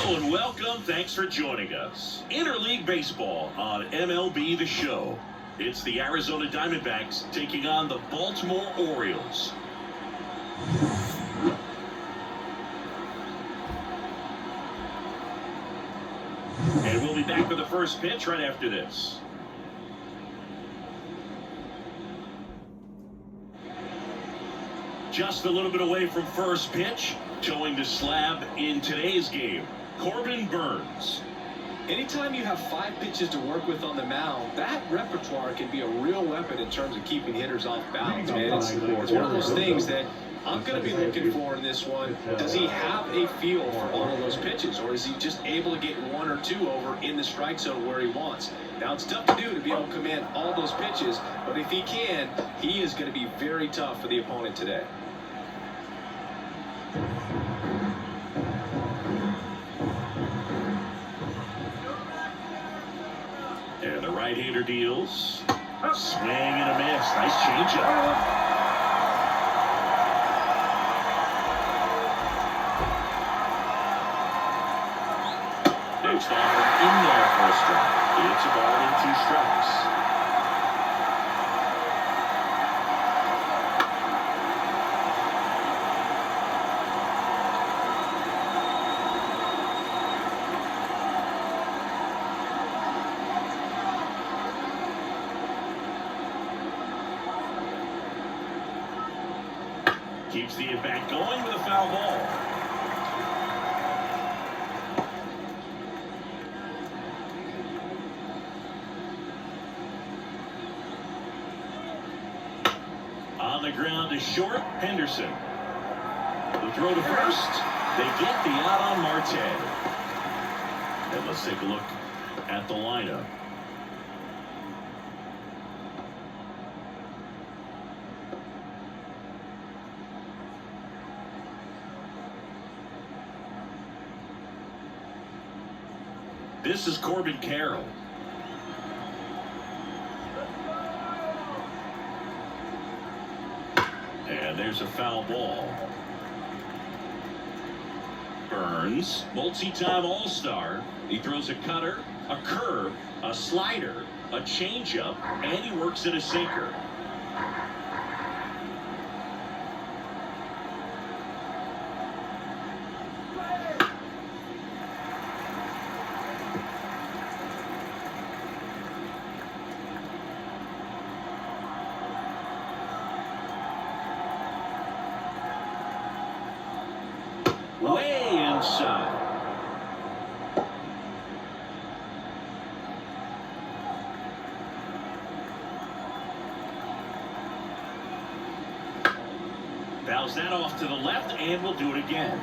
Hello and welcome. Thanks for joining us. Interleague Baseball on MLB The Show. It's the Arizona Diamondbacks taking on the Baltimore Orioles. And we'll be back with the first pitch right after this. Just a little bit away from first pitch. Towing the slab in today's game, Corbin Burnes. Anytime you have 5 pitches to work with on the mound, that repertoire can be a real weapon in terms of keeping hitters off balance, man. It's one of those things that I'm going to be looking for in this one. Does he have a feel for all of those pitches, or is he just able to get 1 or 2 over in the strike zone where he wants? Now, it's tough to do to be able to command all those pitches, but if he can, he is going to be very tough for the opponent today. And the right-hander deals. Swing and a miss. Nice changeup. Next offer in there for a strike. It's a ball and 2 strikes. Keeps the at-bat going with a foul ball. On the ground is short, Henderson. The throw to first. They get the out on Marte. And let's take a look at the lineup. This is Corbin Carroll. And there's a foul ball. Burnes, multi-time All-Star. He throws a cutter, a curve, a slider, a changeup, and he works in a sinker. Way inside. Fouls that off to the left, and we'll do it again.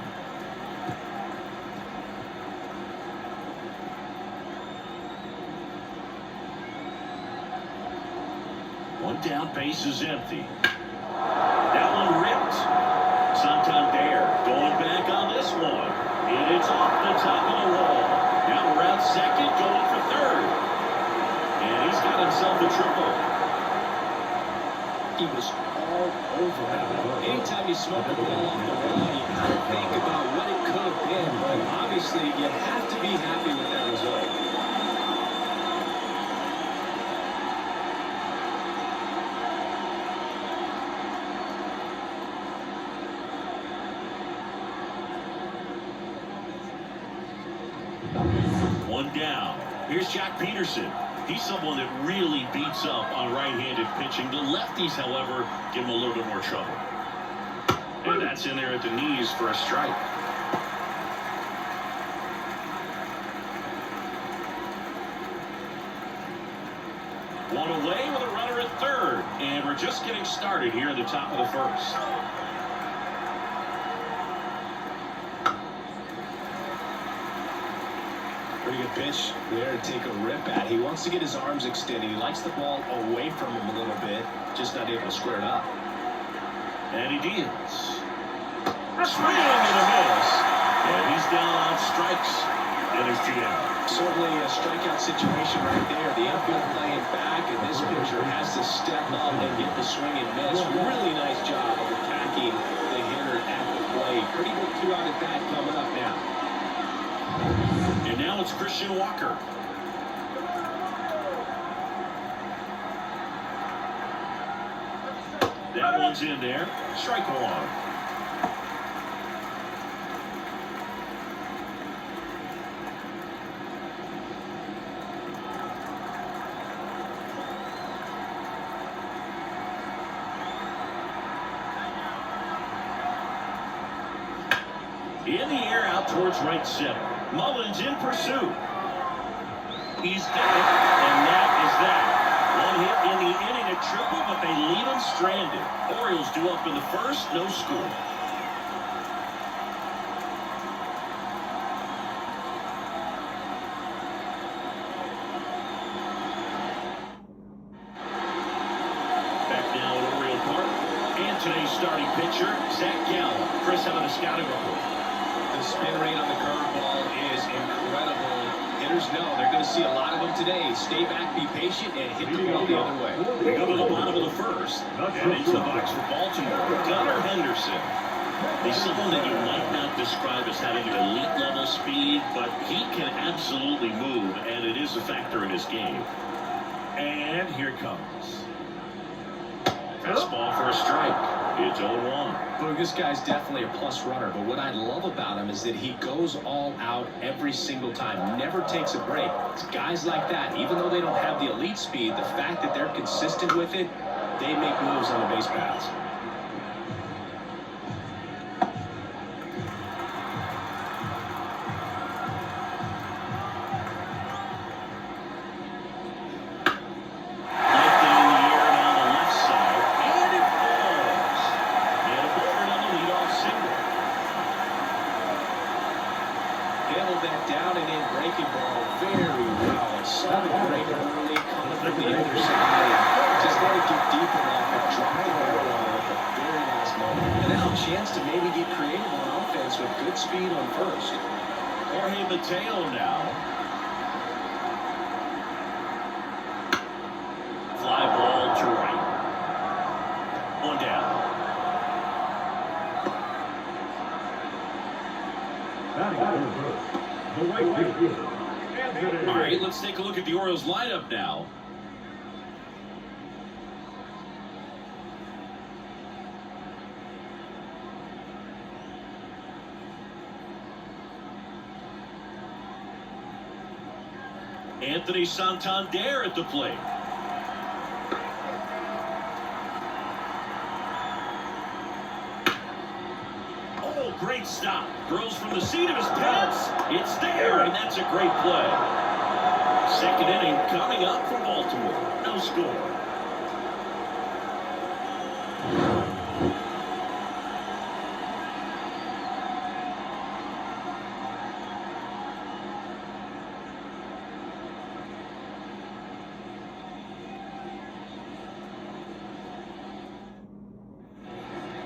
One down, base is empty. That one ripped. Santander going back on this one. And it's off the top of the wall. Now around second, going for third. And he's got himself a triple. He was all over that. Anytime you smoke the ball off the wall, you got to think about what it could have been. But obviously, you have to be happy with that result. One down. Here's Jack Peterson. He's someone that really beats up on right-handed pitching. The lefties, however, give him a little bit more trouble. And that's in there at the knees for a strike. One away with a runner at third. And we're just getting started here at the top of the first. Pretty good pitch there to take a rip at. He wants to get his arms extended. He likes the ball away from him a little bit, just not able to square it up. And he deals. Swing and a miss. And he's down on strikes in his GM. Certainly a strikeout situation right there. The infield playing back, and this pitcher has to step up and get the swing and miss. Really nice job of attacking the hitter at the plate. Pretty good 2-out at bat coming up now. And now it's Christian Walker. That one's in there. Strike one. In the air out towards right center. Mullins in pursuit. He's got it, and that is that. One hit in the inning, a triple, but they leave him stranded. Orioles due up in the first, no score. Back now at Oriole Park. And today's starting pitcher, Zach Gallen. Chris, how about a scouting report? The spin rate on the curveball is incredible. Hitters know they're going to see a lot of them today. Stay back, be patient, and hit the ball the other way. We go to the bottom of the first. And into the box for Baltimore. Gunnar Henderson. He's someone that you might not describe as having an elite level speed, but he can absolutely move, and it is a factor in his game. And here it comes. Fastball for a strike. It's 0-1. Look, this guy's definitely a plus runner, but what I love about him is that he goes all out every single time, never takes a break. It's guys like that, even though they don't have the elite speed, the fact that they're consistent with it, they make moves on the base paths. That down and in breaking ball very well. Saw the break early, coming from the other side. Just let it get deep enough and drop the ball at the very last moment. And now a chance to maybe get creative on offense with good speed on first. Jorge Mateo now. Fly ball to right. One down. All right, let's take a look at the Orioles lineup now. Anthony Santander at the plate. Oh, great stop. Throws from the seat of his pants. It's there, and that's a great play. Second inning coming up for Baltimore. No score.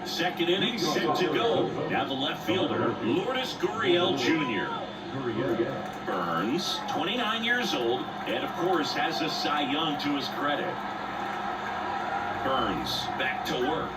Second inning set to go. Now the left fielder, Lourdes Gurriel Jr. Burns, 29 years old, and of course has a Cy Young to his credit. Burns back to work.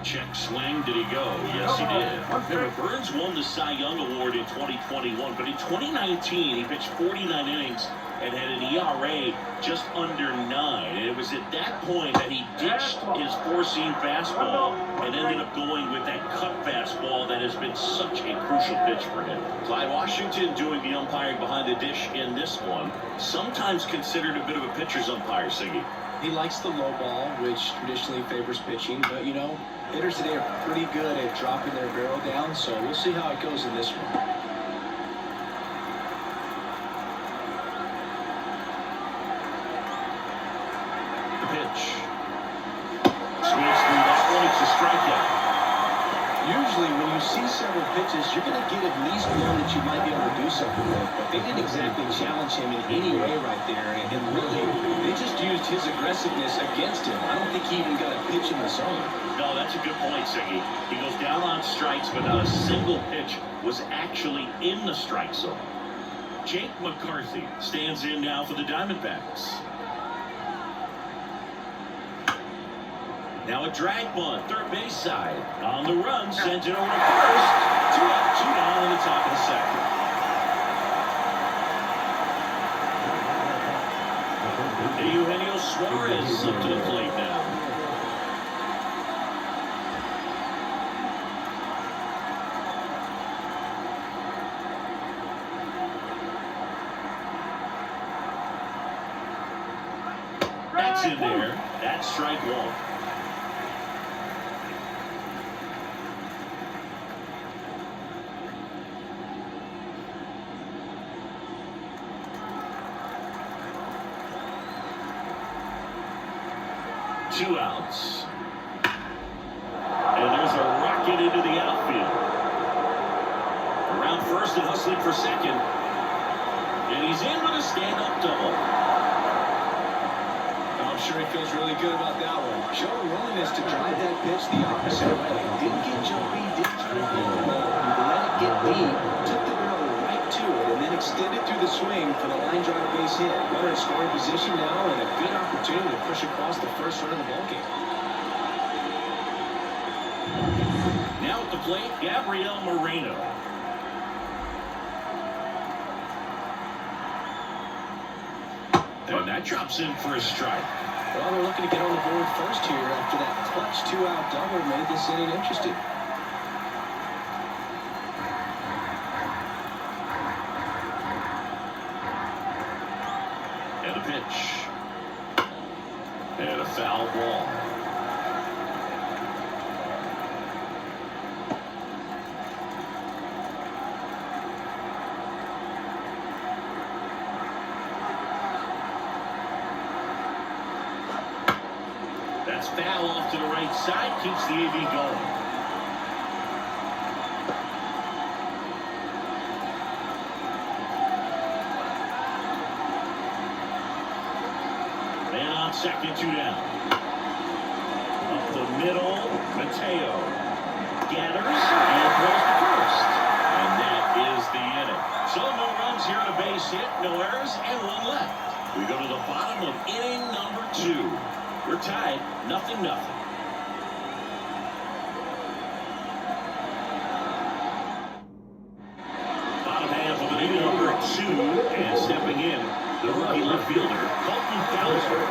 Check swing. Did he go? Yes, he did. Remember, Burns won the Cy Young Award in 2021, but in 2019 he pitched 49 innings and had an ERA just under 9. And it was at that point that he ditched his four-seam fastball and ended up going with that cut fastball that has been such a crucial pitch for him. Clyde Washington doing the umpiring behind the dish in this one. Sometimes considered a bit of a pitcher's umpire, Siggy. He likes the low ball, which traditionally favors pitching, but you know, hitters today are pretty good at dropping their barrel down, so we'll see how it goes in this one. Pitch. Swings through that one. It's a strikeout. Usually when you see several pitches, you're going to get at least one that you might be able to do something with, but they didn't exactly challenge him in any way right there, and really, they just used his aggressiveness against him. I don't think he even got a pitch in the zone. No, that's a good point, Siggy. He goes down on strikes, but not a single pitch was actually in the strike zone. Jake McCarthy stands in now for the Diamondbacks. Now a drag bunt, third base side. On the run, sends it over to first. 2 up, 2 down in the top of the second. Eugenio Suarez up to the plate now. That's in there. That's strike one. Two outs. And there's a rocket into the outfield. Around first and hustling for second. And he's in with a stand-up double. I'm sure he feels really good about that one. Showing willingness to drive that pitch the opposite way. Didn't get jumpy, didn't try to get the ball. Let it get deep, took the barrel right to it, and then extended through the swing for the line drive base hit. Runner in scoring position now, and a good opportunity to push across the first run of the ballgame. Now at the plate, Gabriel Moreno. And that drops in for a strike. Well, they're looking to get on the board first here after that clutch two-out double made this inning interesting. And a pitch. And a foul ball. That's foul off to the right side, keeps the AB going. And on second, two down. Up the middle, Mateo gathers and throws to first. And that is the inning. So no runs here on a base hit, no errors, and one left. We go to the bottom of inning number 2. We're tied, 0-0. Bottom half of the inning number 2, and stepping in, the rookie left fielder, Colton Cowser.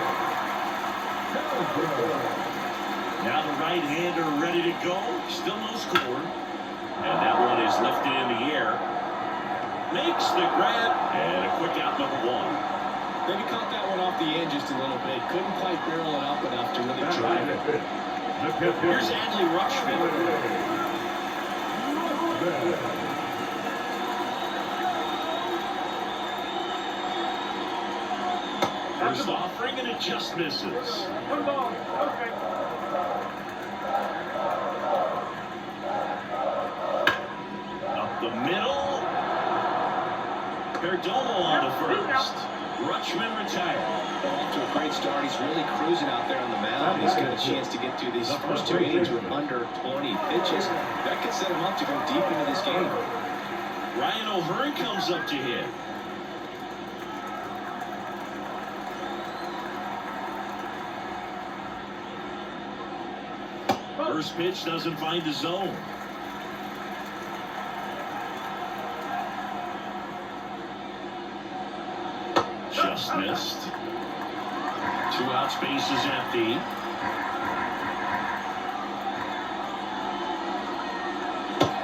Now the right-hander ready to go, still no score. And that one is lifted in the air. Makes the grab, and a quick out, number 1. Maybe caught that one off the end just a little bit. Couldn't quite barrel it up enough to really drive it. Here's Adley Rutschman. First offering, and it just misses. Up the middle. Perdomo on the first. Rutschman retired. Off to a great start. He's really cruising out there on the mound. He's got a chance to get through these first 2 innings with under 20 pitches. That could set him up to go deep into this game. Ryan O'Hearn comes up to hit. First pitch doesn't find the zone. Just missed. 2 out, space is empty.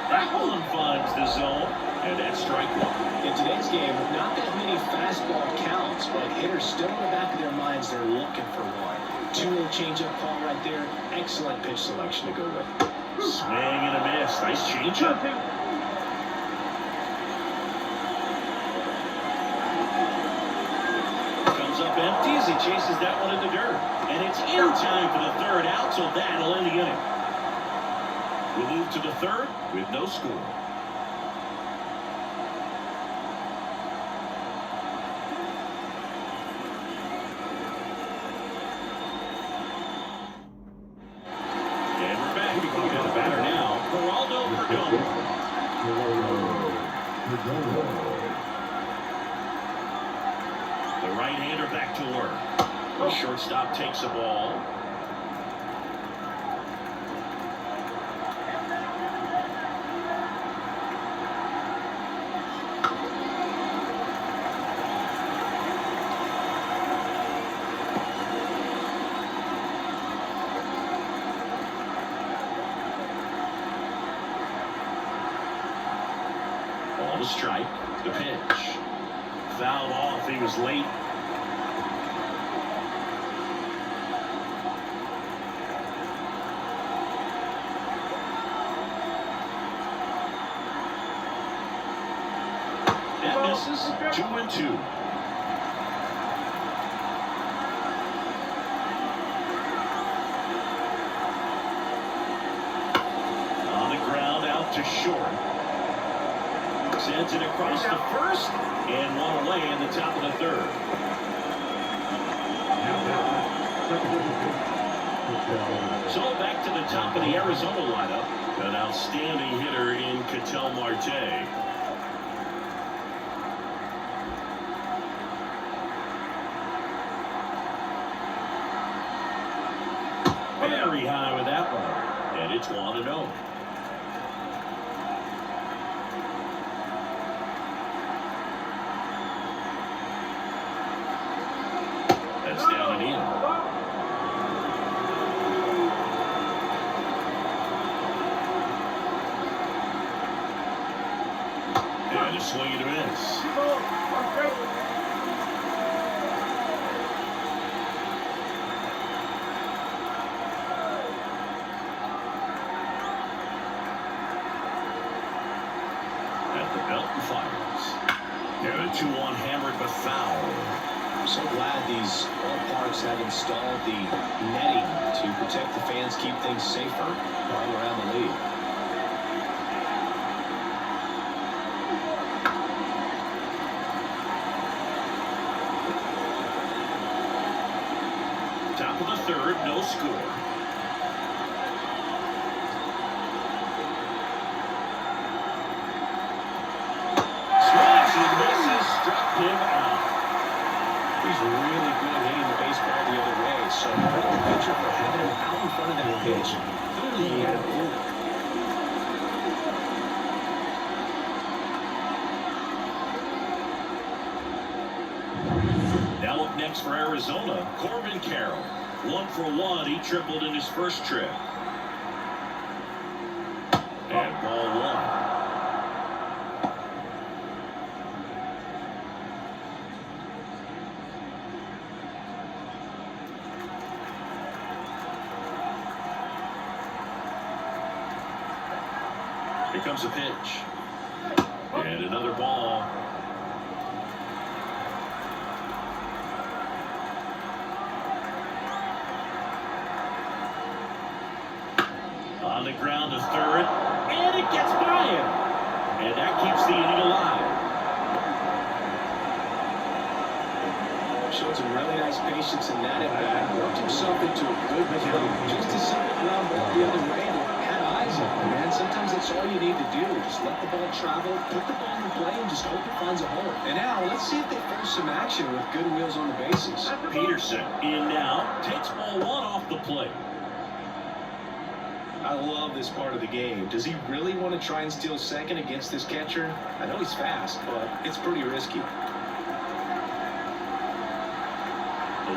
That one finds the zone, and that's strike 1. In today's game, not that many fastball counts, but hitters still in the back of their minds, they're looking for one. 2-0 changeup call right there. Excellent pitch selection to go with. Swing and a miss. Nice changeup. Up empty as he chases that one in the dirt. And it's in time for the 3rd out, so that'll end the inning. We'll move to the 3rd with no score. And we're back. We got a batter now. Geraldo Perdomo. The right-hander back to work. The shortstop takes the ball. No strike. The pitch. Fouled off. He was late. That misses. 2-2. On the ground, out to short. Sends it across the first, and one away in the top of the third. So back to the top of the Arizona lineup. An outstanding hitter in Ketel Marte. Very high with that one. And it's 1-0. That's down and in. And a swing and a miss. At the belt and fires. And a 2-1 hammered but foul. I'm so glad these ballparks have installed the netting to protect the fans, keep things safer all around the league. Top of the third, no score. Swings and misses, struck him out. He's really good at hitting the baseball the other way, so credit the pitcher for having him out in front of that pitch. Clearly he had a feel it. Now up next for Arizona, Corbin Carroll. 1 for 1, he tripled in his first trip. And ball one. Here comes a pitch. And another ball. On the ground to third. And it gets by him. And that keeps the inning alive. Showed some really nice patience in that at-bat. Worked himself into a good count. Just to send the ground ball the other way. Had eyes on it, man. Sometimes that's all you need to do. Just let the ball travel, put the ball in play, and just hope it finds a hole. And now, let's see if they force some action with good wheels on the bases. Peterson in now. Takes ball one off the plate. I love this part of the game. Does he really want to try and steal second against this catcher? I know he's fast, but it's pretty risky. The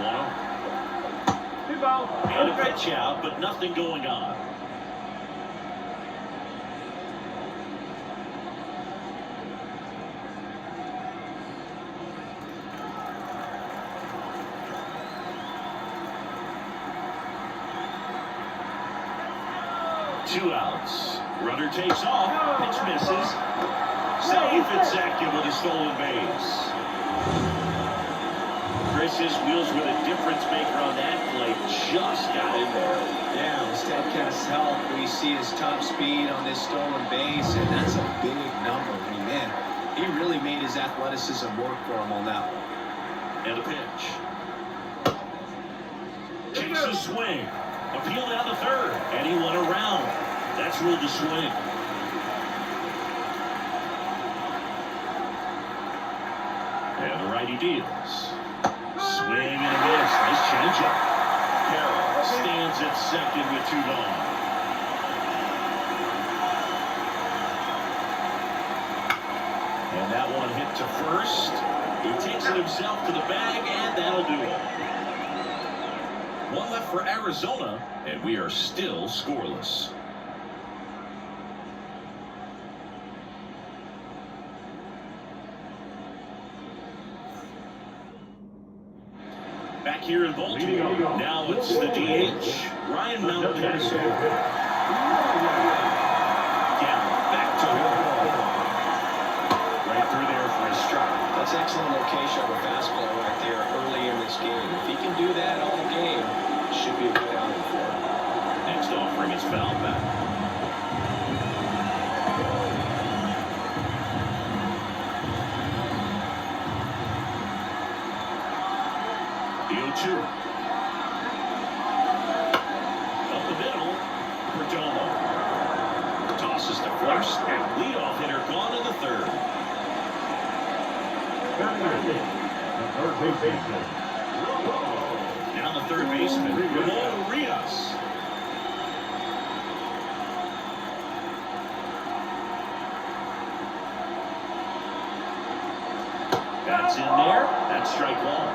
1-0. And a pitch out, but nothing going on. Two outs. Runner takes off. Pitch misses. Safe. It's Zackin with a stolen base. Chris's wheels with a difference maker on that play. Just got in there. Yeah, with Statcast's help, we see his top speed on this stolen base, and that's a big number. I mean, man, he really made his athleticism work for him on that one. And a pitch. Takes a swing. Appeal down the third. And he went around. That's ruled a swing. And the righty deals. Swing and a miss. Nice changeup. Carroll stands at second with 2 gone. And that one hit to first. He takes it himself to the bag, and that'll do it. One left for Arizona, and we are still scoreless. back here in Baltimore. Now it's the DH, Ryan Mountcastle. Back to home. Right through there for a strike. That's excellent location on the fastball right there early in this game. If he can do that all game, it should be a good outing for him. Next offering is foul back. The 0-2. Up the middle. Perdomo. Tosses to first, and leadoff hitter gone in the third. Now the third baseman, Ramon Urias. That's in there. That's strike one.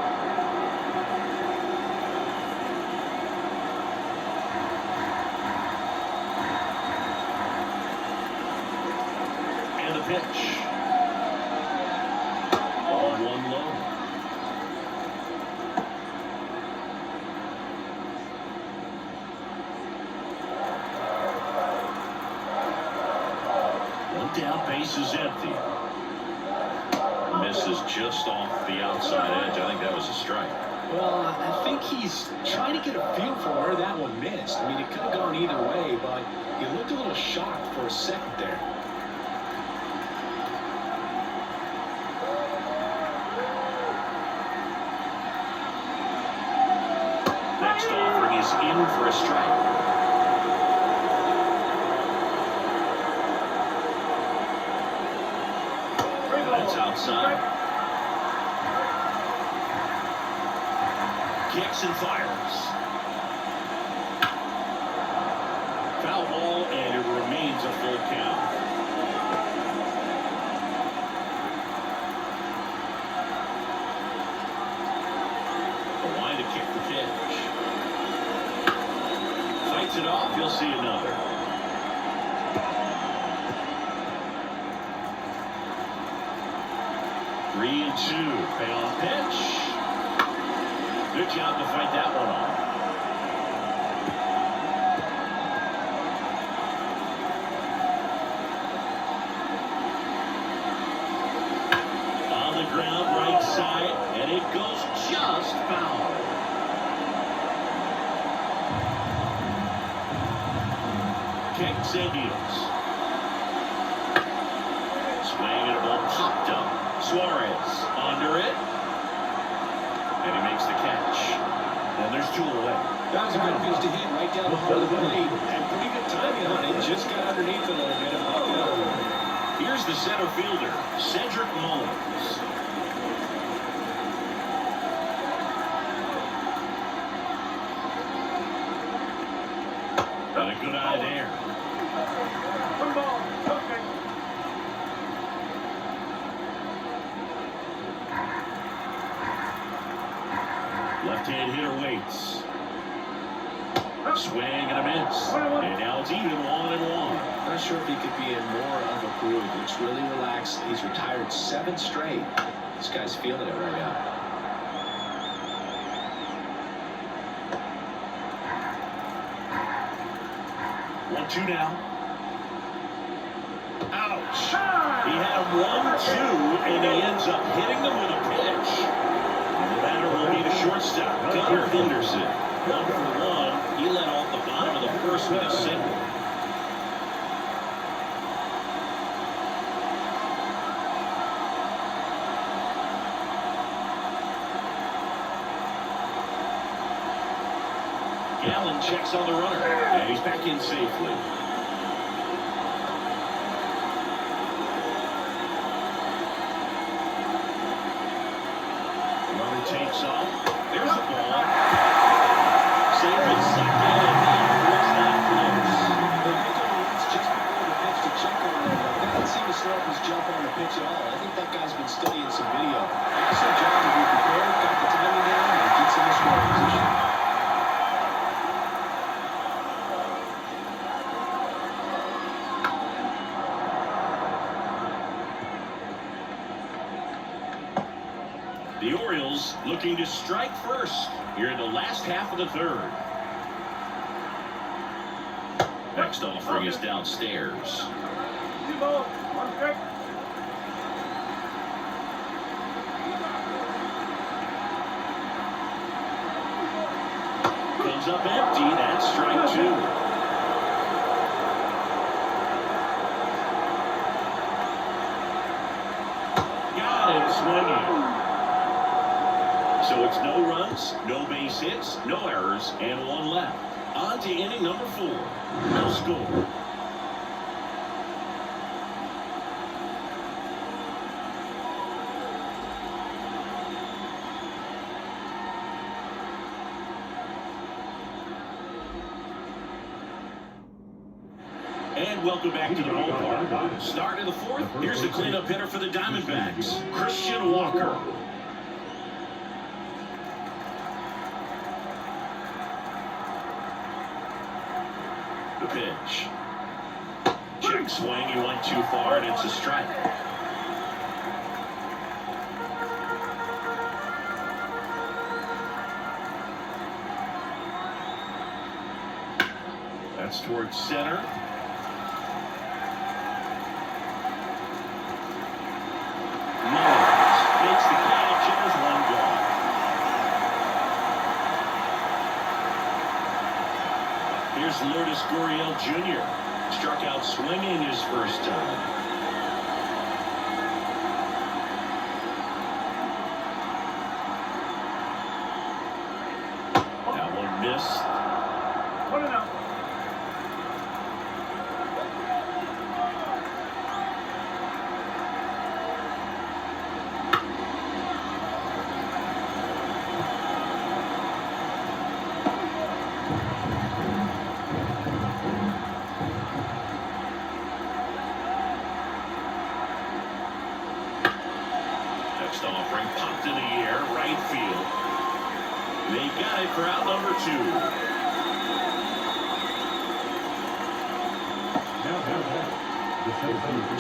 And the pitch. Ball one low. One down, base is empty. Misses just off the outside edge. I think that was a strike. Well, I think he's trying to get a feel for where that one missed. I mean, it could have gone either way, but he looked a little shocked for a second there. Next offering is in for a strike. That's outside. Kicks and fires. Foul ball, and it remains a full count. The line to kick the pitch. Fights it off. You'll see another. Three and two. Payoff pitch. Good job to fight that one off. On the ground, right side, and it goes just foul. Kicks and deals. Swing and a ball popped up. Suarez under it, and he makes the catch. And there's two away. That was a good pitch to hit right down the heart of the plate. And pretty good timing on it. Just got underneath a little bit and popped it over. Here's the center fielder, Cedric Mullins. Got a good eye there. Left-hand hitter waits. Swing and a miss. And now it's even 1-1. Not sure if he could be in more of a groove. Looks really relaxed. He's retired 7 straight. This guy's feeling it right now. 1-2 now. Ouch. He had him 1-2, and he ends up hitting them with a pitch. And the batter will be the shortstop, Gunnar Henderson. 1 for 1. He led off the bottom of the first with a single. Gallen checks on the runner, and he's back in safely. Runner takes off. There's a ball. Save it second, and now it's not close. The it's just before the pitch to check on him. They didn't seem to slow up his jump on the pitch at all. I think that guy's been studying some video. Excellent job to be prepared, got the timing down, and gets in the scoring position. The Orioles looking to strike first here in the last half of the third. Next offering is downstairs. Comes up empty. That's strike two. Got him swinging. So it's no runs, no base hits, no errors, and one left. On to inning number 4. No score. And welcome back to the ballpark. Start of the 4th. Here's the cleanup hitter for the Diamondbacks, Christian Walker. The pitch. Check swing. He went too far, and it's a strike. That's towards center. Makes the catch, and there's one gone. Here's Lourdes Gurriel Jr. Struck out swinging his first time. That one missed. Put it out. Next offering popped in the air, right field. They got it for out number 2.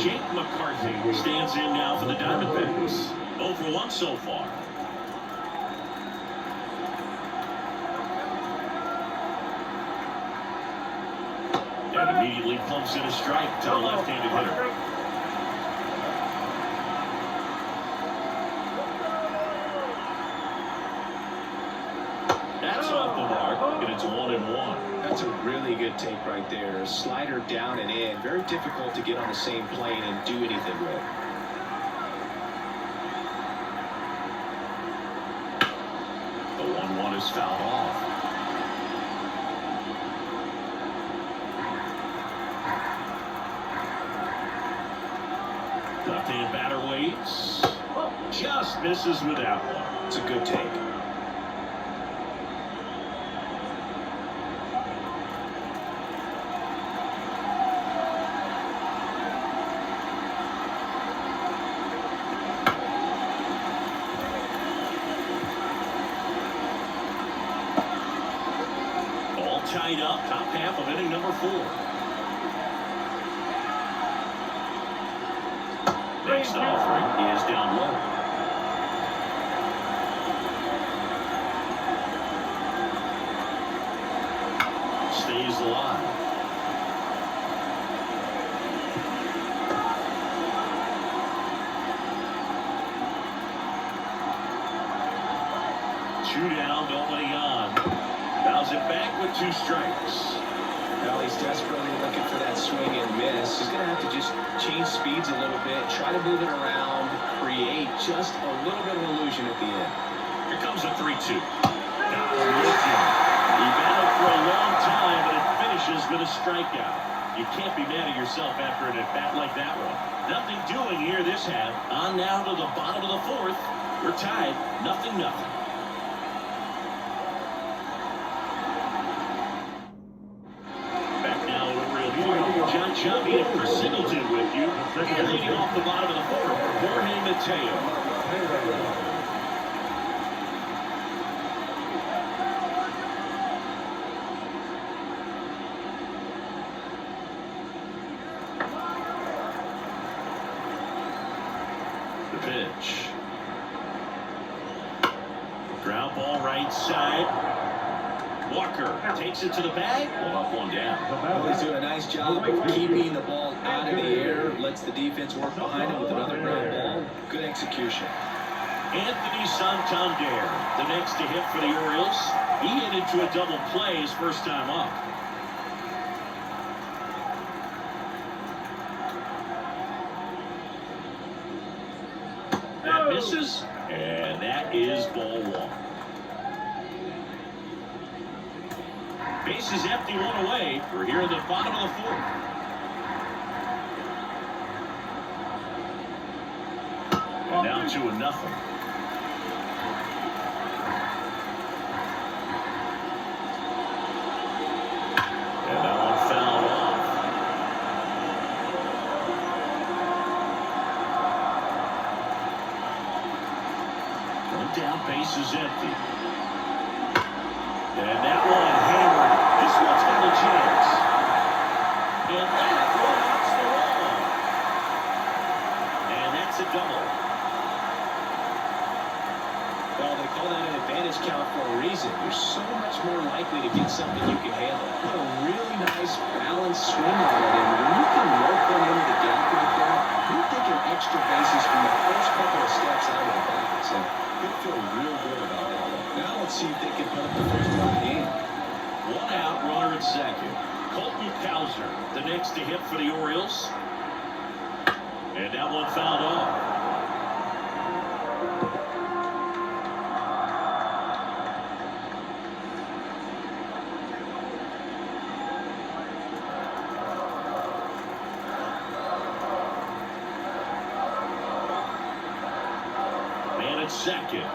Jake McCarthy stands in now for the Diamondbacks. 0 for 1 so far. And immediately pumps in a strike to the left-handed hitter. That's off the mark, and it's 1-1. That's a really good take right there. Slider down and in. Very difficult to get on the same plane and do anything with. The 1-1 is fouled off. Left-hand batter waits. Just misses with that one. It's a good take. Tied up, top half of inning number 4. Next offering is down low. Stays alive. Two down, nobody on. Bounce it back with 2 strikes. Well, he's desperately looking for that swing and miss. He's going to have to just change speeds a little bit, try to move it around, create just a little bit of illusion at the end. Here comes a 3-2. He battled for a long time, but it finishes with a strikeout. You can't be mad at yourself after an at-bat like that one. Nothing doing here this half. On now to the bottom of the 4th. We're tied, 0-0. John Chubby and Chris Singleton with you. And leading off the bottom of the 4th, Jorge Mateo. The pitch. Ground ball right side. Walker takes it to the bag. One down. Well, he's doing a nice job of keeping the ball out of the air. Lets the defense work behind him with another ground ball. Good execution. Anthony Santander, the next to hit for the Orioles. He hit into a double play his first time up. That misses, and that is ball one. Base is empty, one away. We're here at the bottom of the fourth. And down 2-0. And that one fouled off. One down, base is empty. And that one hammered. This one's got a chance. And that one hits the wall. And that's a double. Well, they call that an advantage count for a reason. You're so much more likely to get something you can handle. Put a really nice balanced swing on it, and when you can work one into the gap like that, you're taking extra bases from the first couple of steps out of the box. So they feel real good about that. Now let's see if they can put up the first run of the game. One out, runner at second. Colton Cowser, the next to hit for the Orioles. And that one fouled off. Man at second.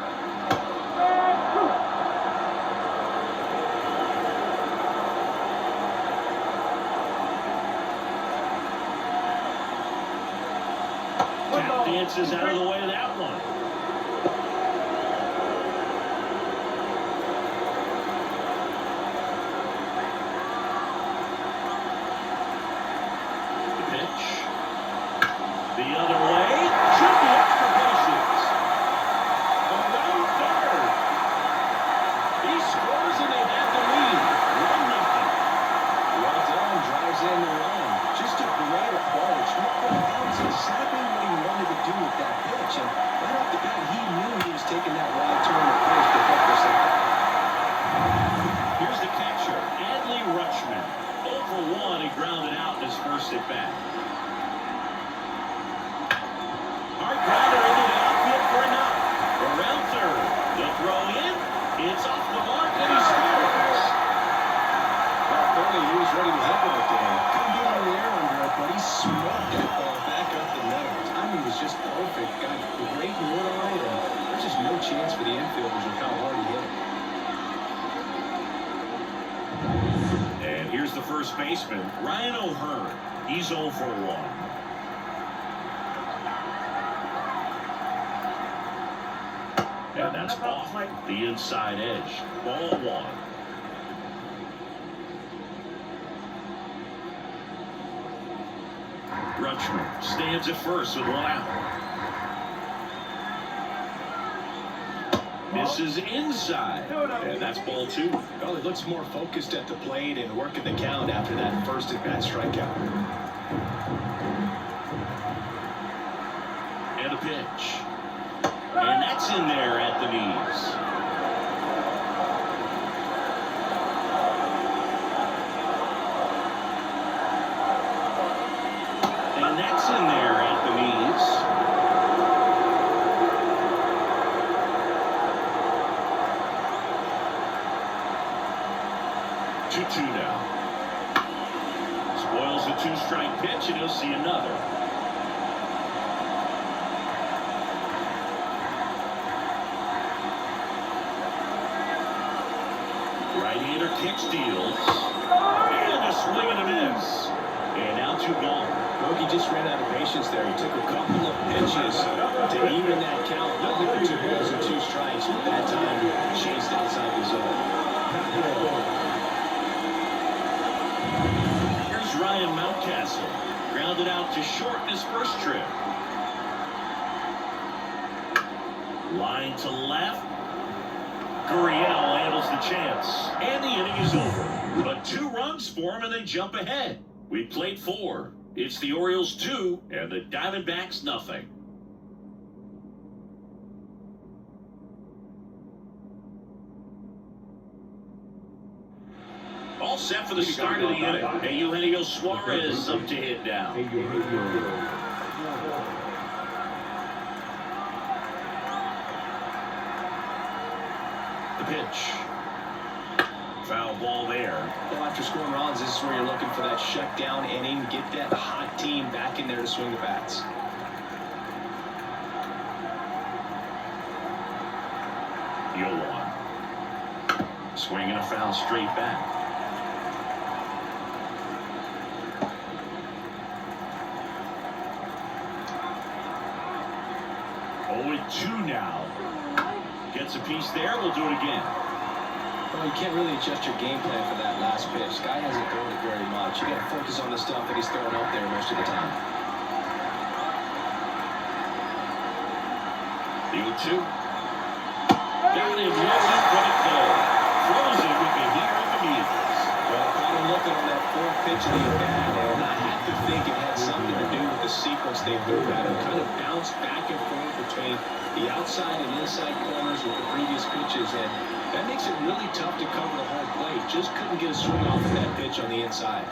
Dances out of the way of that one. The pitch. The other way. Should be extra bases. Around third. He scores and they have the lead. 1-0. Well done, drives in the run. Just a great approach. That's exactly what he wanted to do with that pitch. And right off the bat, he knew he was taking that wide turn to first to pick this up. Here's the catcher, Adley Rutschman. 0-for-1, he grounded out in his first at bat. Hard grounder into the outfield for a knock. Around third. The throw in. It's off the mark and he scores. Well, Foley, he was ready to hit right there. Couldn't get on the air under it, but he smoked that ball back up the middle. Timing was just perfect. Got great wood on it, and there's just no chance for the infielders with how hard he hit it. And here's the first baseman, Ryan O'Hearn. He's 0-for-1. And that's off the inside edge. Ball one. Rutschman stands at first with one out. Misses inside. And that's ball two. Well, he looks more focused at the plate and working the count after that first at-bat strikeout. And a pitch. And that's in there at the knees. And that's in there at the knees. 2-2 now. Spoils the two-strike pitch, and he'll see another. Right-hander kick steals. And a swing and a miss. And now 2 gone. Bogey just ran out of patience there. He took a couple of pitches to even that count. Looking for 2 balls and 2 strikes, but that time chased outside the zone. Here's Ryan Mountcastle. Grounded out to short in his first trip. Line to left. Gurriel handles the chance, and the inning is over. But 2 runs for him, and they jump ahead. We played 4. It's the Orioles 2, and the Diamondbacks nothing. All set for the start of the inning. And Eugenio Suarez up to hit now. The pitch. Foul ball there. Well, after scoring runs, this is where you're looking for that shutdown inning. Get that hot team back in there to swing the bats. Yoan. Swinging a foul straight back. 0-2 now. Gets a piece there. We'll do it again. Well, you can't really adjust your game plan for that last pitch. Guy hasn't thrown it very much. You got to focus on the stuff that he's throwing out there most of the time. The 0-2. Down in low, let it go. Throws it with the heater of the Eagles. Well, I'm looking on that 4th pitch of the at-bat, and I have to think it had something to do with the sequence they threw at him. Kind of bounced back and forth between the outside and inside corners with the previous pitches, and that makes it really tough to cover the home plate. Just couldn't get a swing off of that pitch on the inside.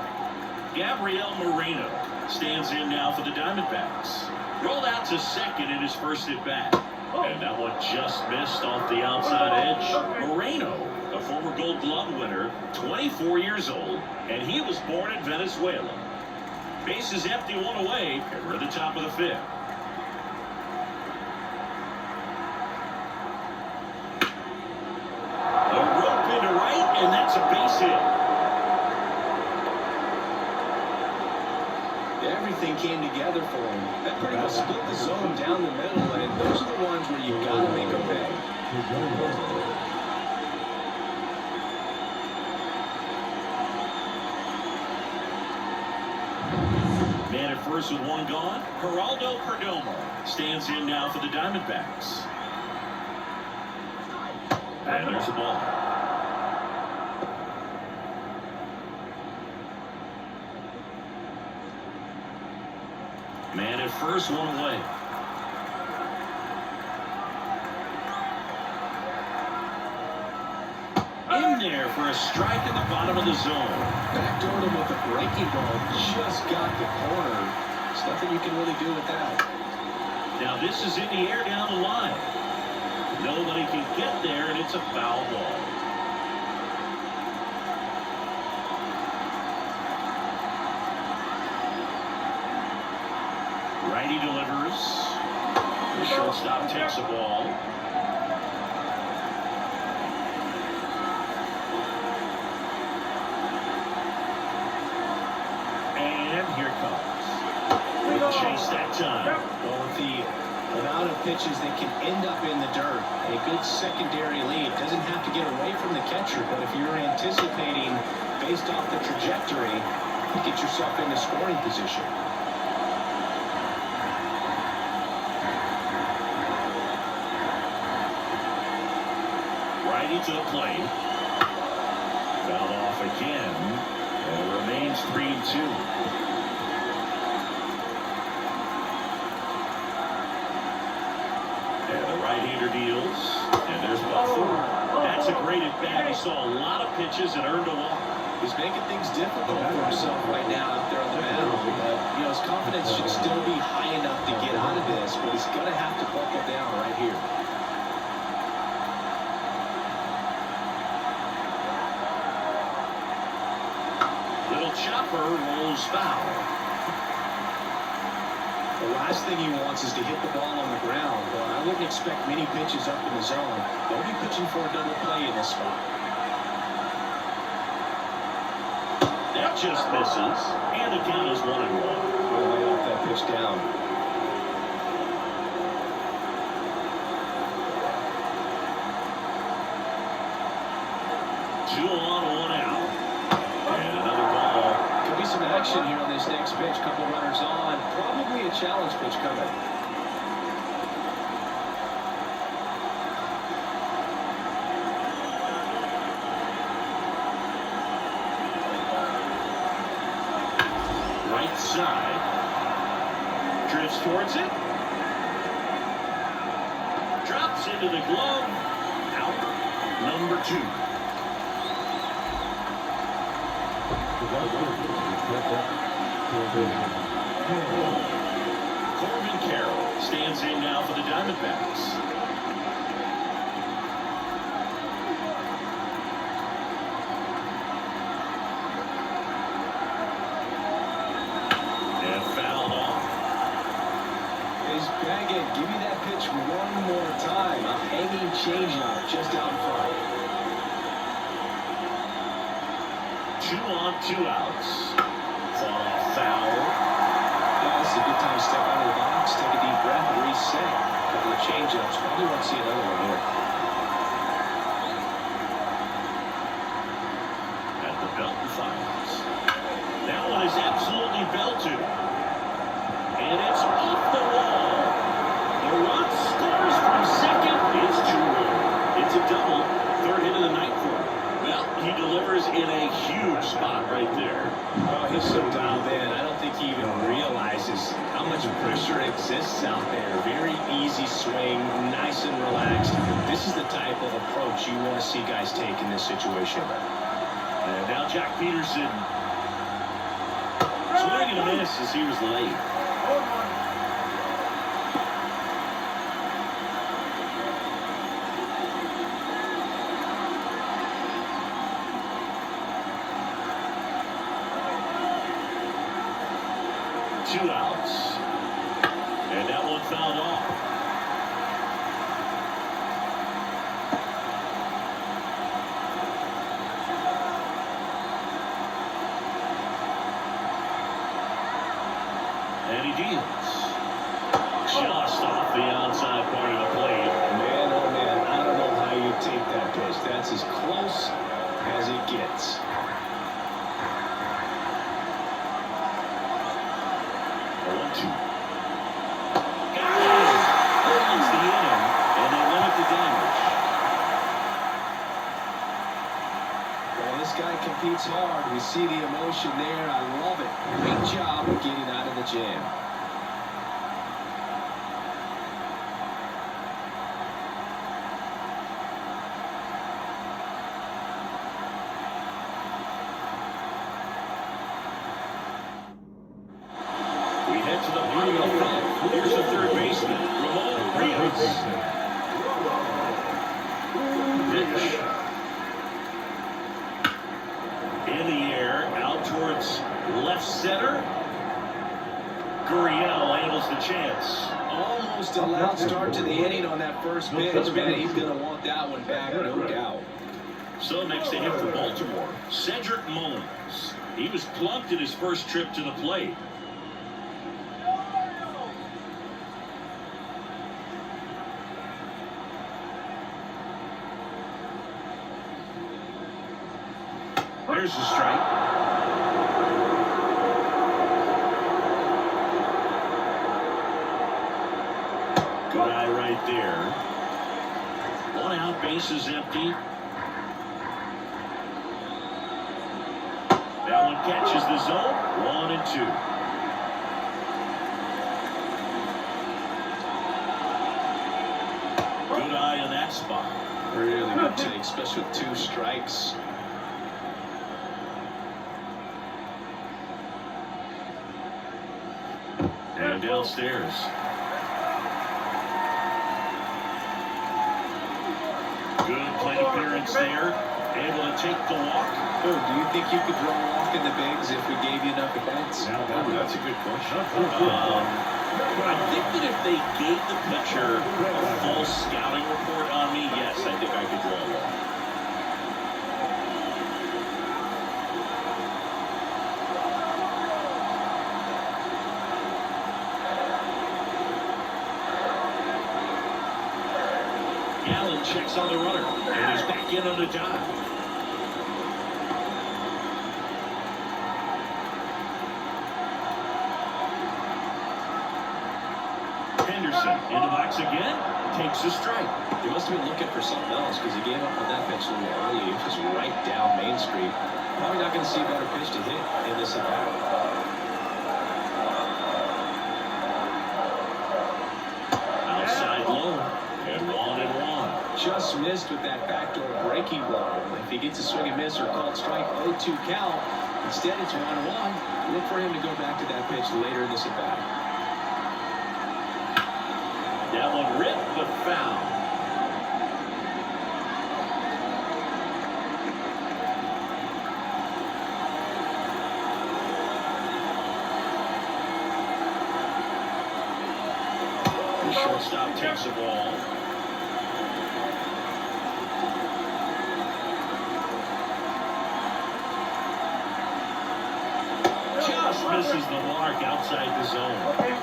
Gabriel Moreno stands in now for the Diamondbacks. Rolled out to second in his first at bat. And that one just missed off the outside edge. Moreno, a former Gold Glove winner, 24 years old, and he was born in Venezuela. Bases empty, 1 away, and we're at the top of the 5th. A rope into right, and that's a base hit. Everything came together for him. That pretty much split the zone down the middle, and those are the ones where you got to make them pay. Man at first with 1 gone. Geraldo Perdomo stands in now for the Diamondbacks. And there's the ball. Man at first, 1 away. In there for a strike in the bottom of the zone. Backdoored him with a breaking ball. Just got the corner. There's nothing you can really do with that. Now this is in the air down the line. Nobody can get there, and it's a foul ball. Righty delivers. The shortstop takes the ball. And here it comes. Good chase that time. Well, with the amount of pitches that can end up in the dirt, a good secondary lead doesn't have to get away from the catcher, but if you're anticipating based off the trajectory, you get yourself in the scoring position. Righty to the plate. Fouled off again. And it remains 3-2. And the right-hander deals. And there's ball 4. That's a great at-bat. He saw a lot of pitches and earned a walk. He's making things difficult for himself right now out there on the mound. But, you know, his confidence should still be high enough to get out of this, but he's going to have to buckle down right here. Chopper rolls foul. The last thing he wants is to hit the ball on the ground, but I wouldn't expect many pitches up in the zone. They'll be pitching for a double play in this spot. That just misses, and the count is 1-1. We'll lay off that pitch down. Two on, 1 out. And another ball. Could be some action here on this next pitch. Couple runners on. Probably a challenge pitch coming. side. Drifts towards it. Drops into the glove. Out. Number 2. Corbin Carroll stands in now for the Diamondbacks. Give me that pitch one more time. A hanging changeup just out in front. 2 on, 2 outs. Foul. Yeah, this is a good time to step out of the box, take a deep breath, and reset. A couple of changeups. Probably won't see another one here. At the belt and fires. That one is absolutely belted. And it's off the wall. The run scores from second. It's 2-1. It's a double. 3rd hit of the night for him. Well, he delivers in a huge spot right there. Oh, he's so dialed in. I don't think he even realizes how much pressure exists out there. Very easy swing, nice and relaxed. This is the type of approach you want to see guys take in this situation. And now Jack Peterson. Swing and a miss as he was late. 2 outs. And that one fouled off. And he deals. Just off the outside part of the plate. Man, oh man, I don't know how you take that pitch. That's as close as it gets. Competes hard. We see the emotion there. I love it. Great job of getting out of the jam. We head to the bottom of the front. Here's the 3rd baseman, Orioles. Pitch. In the air, out towards left center. Gurriel handles the chance. Almost a loud start to the inning on that first pitch, man. He's going to want that one back, no doubt. So next to him for Baltimore, Cedric Mullins. He was plunked at his first trip to the plate. There's the strike. Good eye right there. 1 out, base is empty. That one catches the zone. 1 and 2. Good eye on that spot. Really good take, especially with 2 strikes. And downstairs. Good plate appearance there. Able to take the walk. Oh, do you think you could draw a walk in the bigs if we gave you enough at bats? That's a good question. I think that if they gave the pitcher a full scouting report on me, yes, I think I could draw a walk. Allen checks on the runner and is back in on the dive. Henderson in the box again, takes a strike. He must have been looking for something else because he gave up on that pitch a little early. It was right down Main Street. Probably not going to see a better pitch to hit in this at bat. just missed with that backdoor breaking ball. If he gets a swing and miss or called strike, 0-2 count. Instead, it's 1-1. Look for him to go back to that pitch later in this at-bat. That one ripped but foul. The shortstop takes the ball. Just misses the mark outside the zone.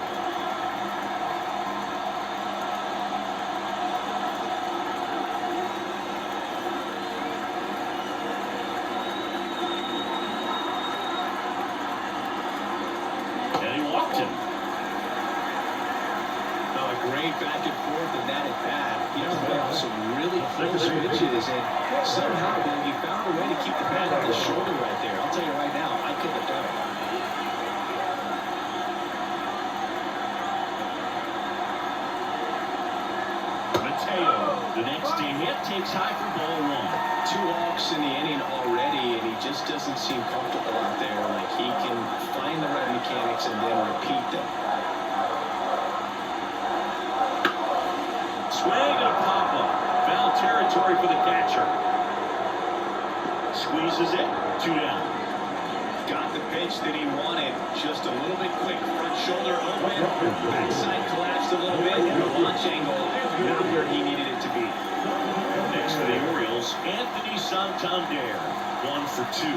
Great back and forth in that at bat. He played off some really close pitches, and somehow he found a way to keep the bat on his shoulder right there. I'll tell you right now, I couldn't have done it. Mateo, the next to hit, takes high for ball one. 2 walks in the inning already, and he just doesn't seem comfortable out there. Like he can find the right mechanics and then repeat them. Swing and a pop-up. Foul territory for the catcher. Squeezes it. 2 down. Got the pitch that he wanted. Just a little bit quick. Front shoulder open. Backside collapsed a little bit. And the launch angle not where he needed it to be. Next for the Orioles, Anthony Santander. 1 for 2.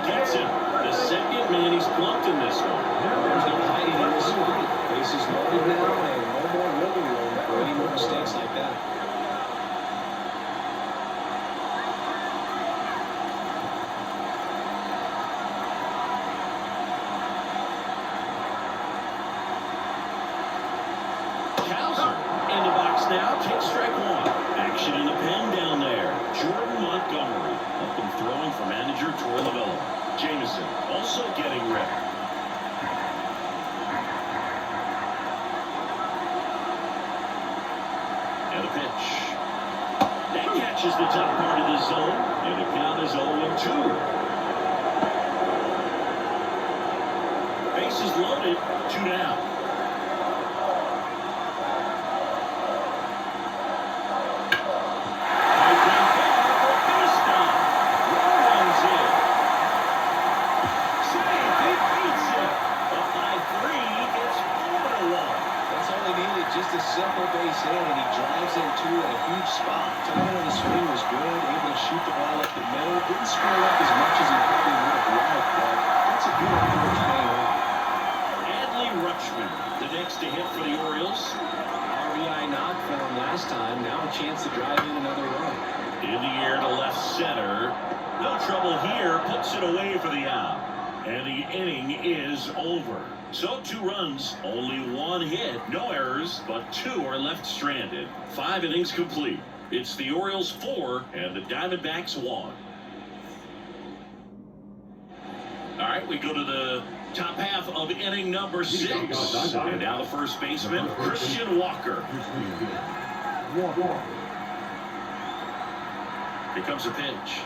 Gets him. The second man he's plunked in this one. There's no hiding in this one. Bases loaded now, and no more wiggle room for any more mistakes like that. Cowser in the box now. Takes strike 1. Action in the pen down there. Jordan Montgomery up and throwing for manager Troy Lavella. Jameson also getting ready. And a pitch. That catches the top part of the zone, and the count is 0-2. Bases loaded, 2 down. Just a simple base hit, and he drives into a huge spot. Timing of the swing was good, able to shoot the ball up the middle. Didn't square up as much as he probably would have liked, but that's a good approach hang on. Adley Rutschman, the next to hit for the Orioles. RBI knock for him last time. Now a chance to drive in another run. In the air to left center. No trouble here. Puts it away for the out. And the inning is over. So 2 runs, only 1 hit, no errors, but 2 are left stranded. 5 innings complete. It's the Orioles 4 and the Diamondbacks 1. All right, we go to the top half of inning number 6. And now the first baseman, Christian Walker. Here comes a pitch.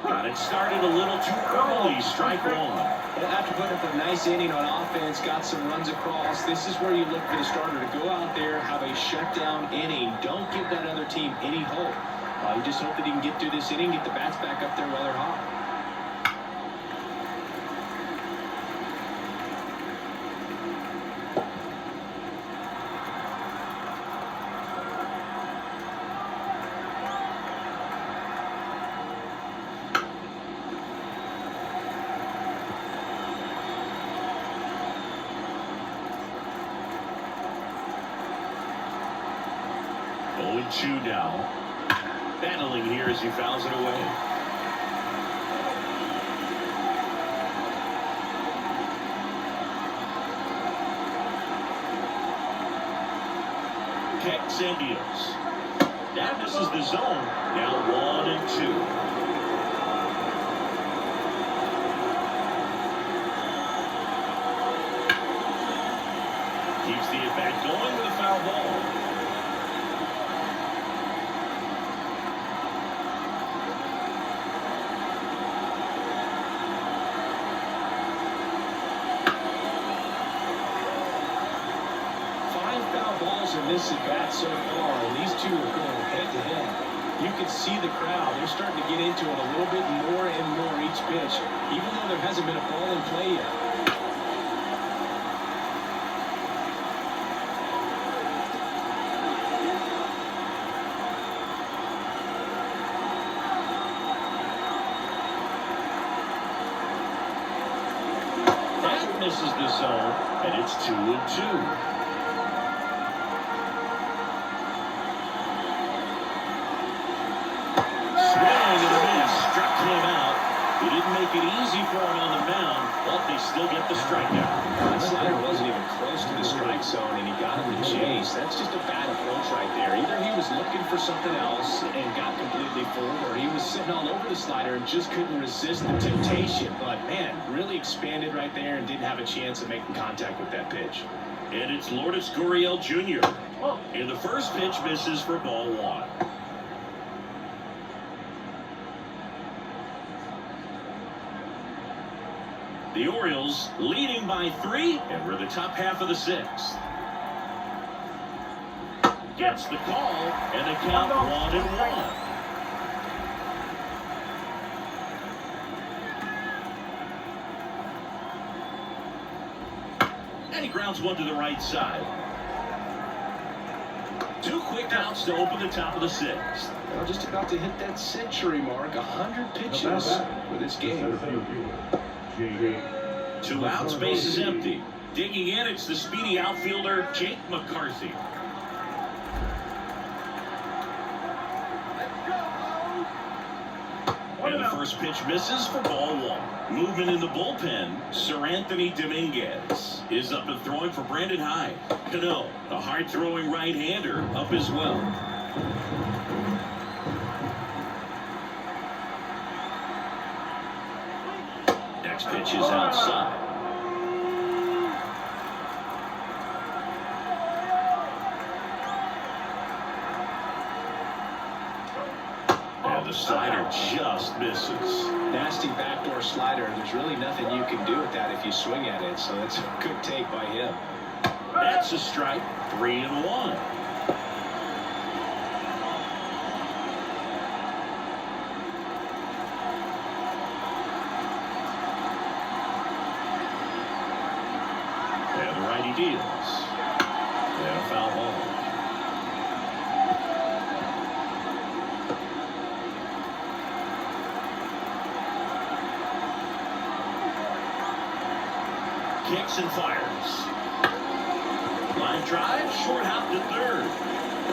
Got it started a little too early. Strike 1. Well, after putting up a nice inning on offense, got some runs across, this is where you look for the starter to go out there, have a shutdown inning. Don't give that other team any hope. You just hope that he can get through this inning, get the bats back up there while they're hot. 0-2 now. Battling here as he fouls it away. Kicks and deals. That misses the zone. Now 1-2. Keeps the at-bat going with a foul ball. In this at-bat so far, and these two are going head-to-head. You can see the crowd. They're starting to get into it a little bit more and more each pitch, even though there hasn't been a ball in play yet. That misses the zone, and it's 2-2. Make it easy for him on the mound, but they still get the strikeout. That slider wasn't even close to the strike zone, and he got him the chase. That's just a bad approach right there. Either he was looking for something else and got completely fooled, or he was sitting all over the slider and just couldn't resist the temptation. But, man, really expanded right there and didn't have a chance of making contact with that pitch. And it's Lourdes Gurriel Jr. And the first pitch misses for ball 1. The Orioles leading by 3, and we're the top half of the 6th. Gets the call, and the count 1-1. And he grounds one to the right side. 2 quick outs to open the top of the 6th. Well, just about to hit that century mark, 100 pitches for this game. 2 outs, base is empty. Digging in, it's the speedy outfielder, Jake McCarthy. And the first pitch misses for ball 1. Movement in the bullpen, Sir Anthony Dominguez is up and throwing for Brandon Hyde. Cano, the hard-throwing right-hander, up as well. Pitch is outside. And the slider just misses. Nasty backdoor slider. There's really nothing you can do with that if you swing at it, so that's a good take by him. That's a strike. 3-1. Deals. And a foul ball. Kicks and fires. Line drive, short hop to third.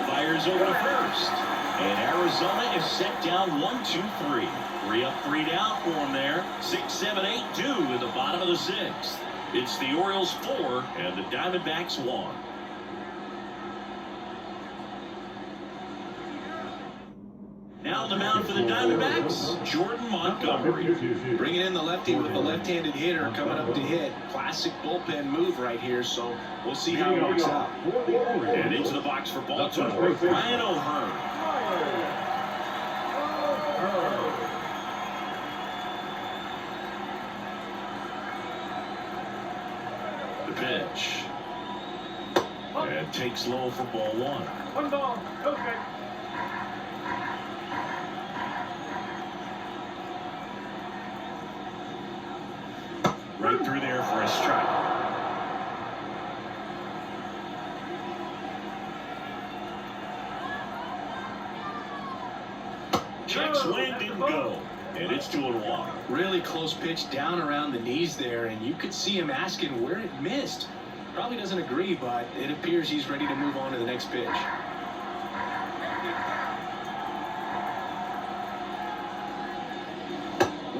Fires over to first. And Arizona is set down 1-2-3. 3 up, 3 down for him there. 6, 7, 8, 2 in the bottom of the 6th. It's the Orioles 4 and the Diamondbacks 1. Now on the mound for the Diamondbacks, Jordan Montgomery. Bringing in the lefty with the left-handed hitter coming up to hit. Classic bullpen move right here, so we'll see how it works out. And into the box for Baltimore, Ryan O'Hearn. The pitch. And takes low for ball 1. 1 ball. Okay. Right through there for a strike. Check swing, didn't go. And it's 2-1. Really close pitch down around the knees there, and you could see him asking where it missed. Probably doesn't agree, but it appears he's ready to move on to the next pitch.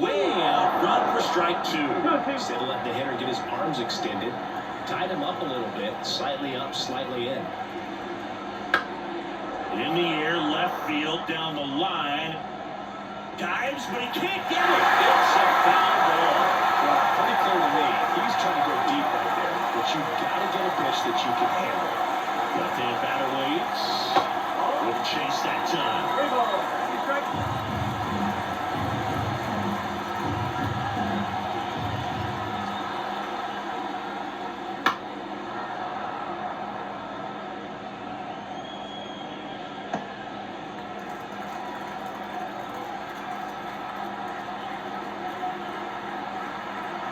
Way out front for strike 2. Instead of letting the hitter get his arms extended, tied him up a little bit, slightly up, slightly in. In the air, left field, down the line. Dives, but he can't get it. It's a foul ball. Well, pretty clear to me. He's trying to go deep right there, but you've got to get a pitch that you can handle. Left-hand batter waits. Wouldn't chase that time.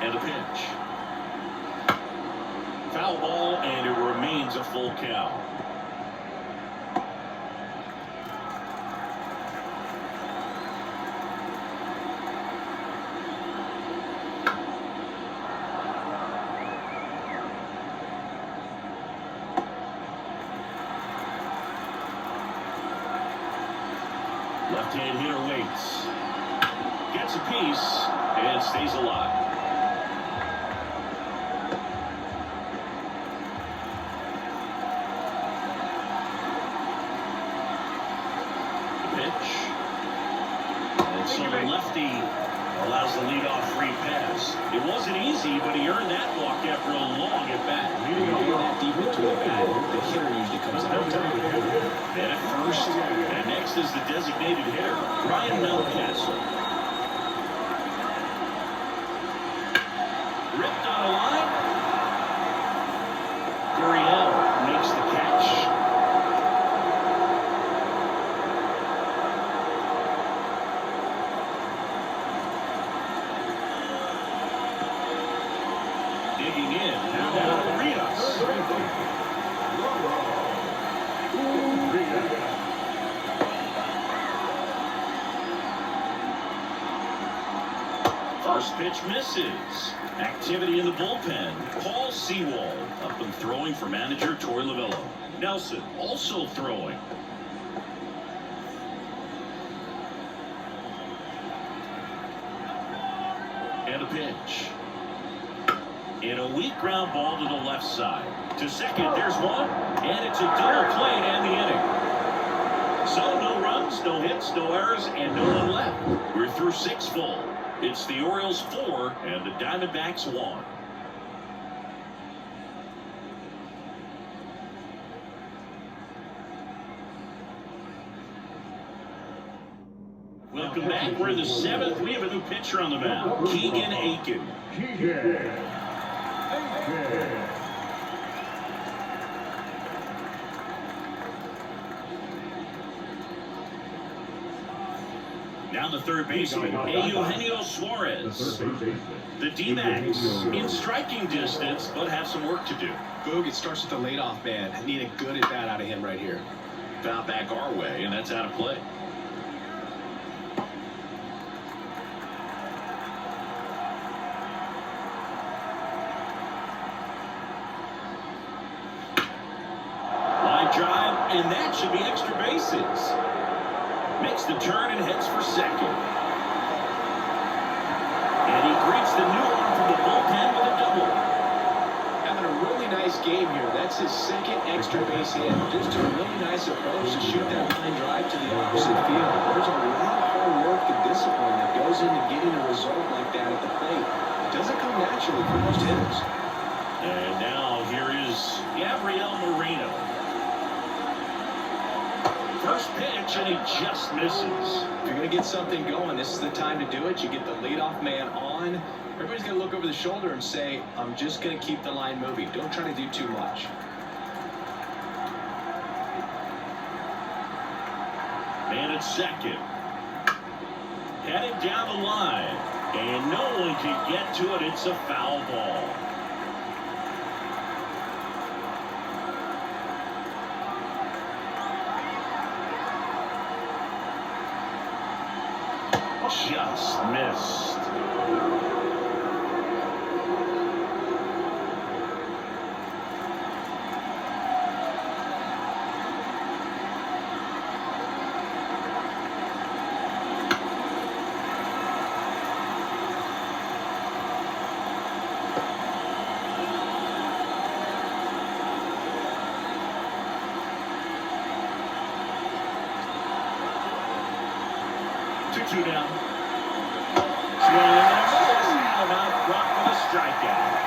And a pitch. Foul ball, and it remains a full count. Left-hand hitter waits. Gets a piece and stays alive. Pitch. And so the lefty allows the leadoff free pass. It wasn't easy, but he earned that walk after a long at bat. When you get that deep into the bat, the hitter usually comes out on top. And at first, and next is the designated hitter, Ryan Mountcastle. Ripped on a line. Gurriel makes the catch. Digging in. Now Arias. First pitch misses. Activity in the bullpen. Paul Sewald up and throwing for manager Torey Lovullo. Nelson also throwing. And a pitch. And a weak ground ball to the left side. To second, there's one. And it's a double play to end the inning. So no runs, no hits, no errors, and no one left. We're through 6 full. It's the Orioles 4 and the Diamondbacks 1. Welcome back. We're in the 7th. We have a new pitcher on the mound, Keegan Aiken. Down the third baseman, Eugenio Suarez. The D-backs in striking distance, but have some work to do. Boog, it starts with the leadoff man. I need a good at bat out of him right here. Foul back our way, and that's out of play. Line drive, and that should be extra bases. Makes the turn and heads for second. And he greets the new arm from the bullpen with a double. Having a really nice game here. That's his second extra base hit. Just a really nice approach to shoot that line drive to the opposite field. There's a lot of hard work and discipline that goes into getting a result like that at the plate. It doesn't come naturally for most hitters. And now here is Gabriel Moreno. First pitch, and he just misses. If you're going to get something going, this is the time to do it. You get the leadoff man on. Everybody's going to look over the shoulder and say, I'm just going to keep the line moving. Don't try to do too much. And at second. Headed down the line. And no one can get to it. It's a foul ball. Just missed. 2-2 down. Swing and a miss, and out front with a strikeout.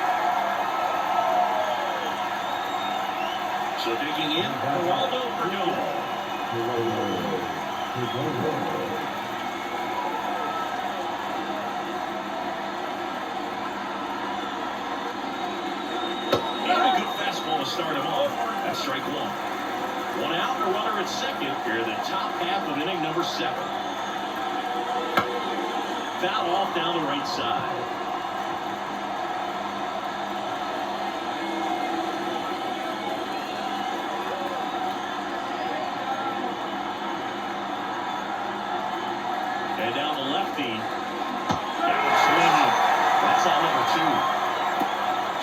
So digging in, Geraldo Perdomo. And a good fastball to start him off. That's strike one. One out, a runner at second here in the top half of inning number 7. Foul off down the right side. And down the lefty. Down swinging. That's all number 2.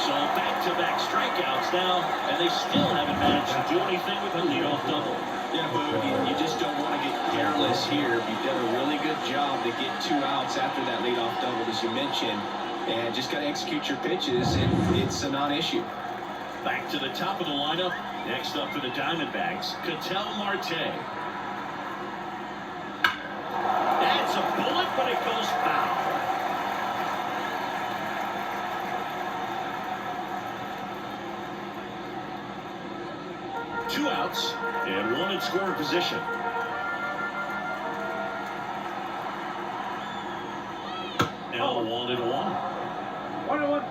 So back-to-back strikeouts now, and they still haven't managed to do anything with a leadoff double. Yeah, Boog, you just don't want to get careless here. You've done a really good job to get 2 outs after that leadoff double, as you mentioned, and just got to execute your pitches, and it's a non-issue. Back to the top of the lineup. Next up for the Diamondbacks, Ketel Marte. That's a bullet, but it goes foul. Two outs and one in scoring position. Now 1-1. 1-1.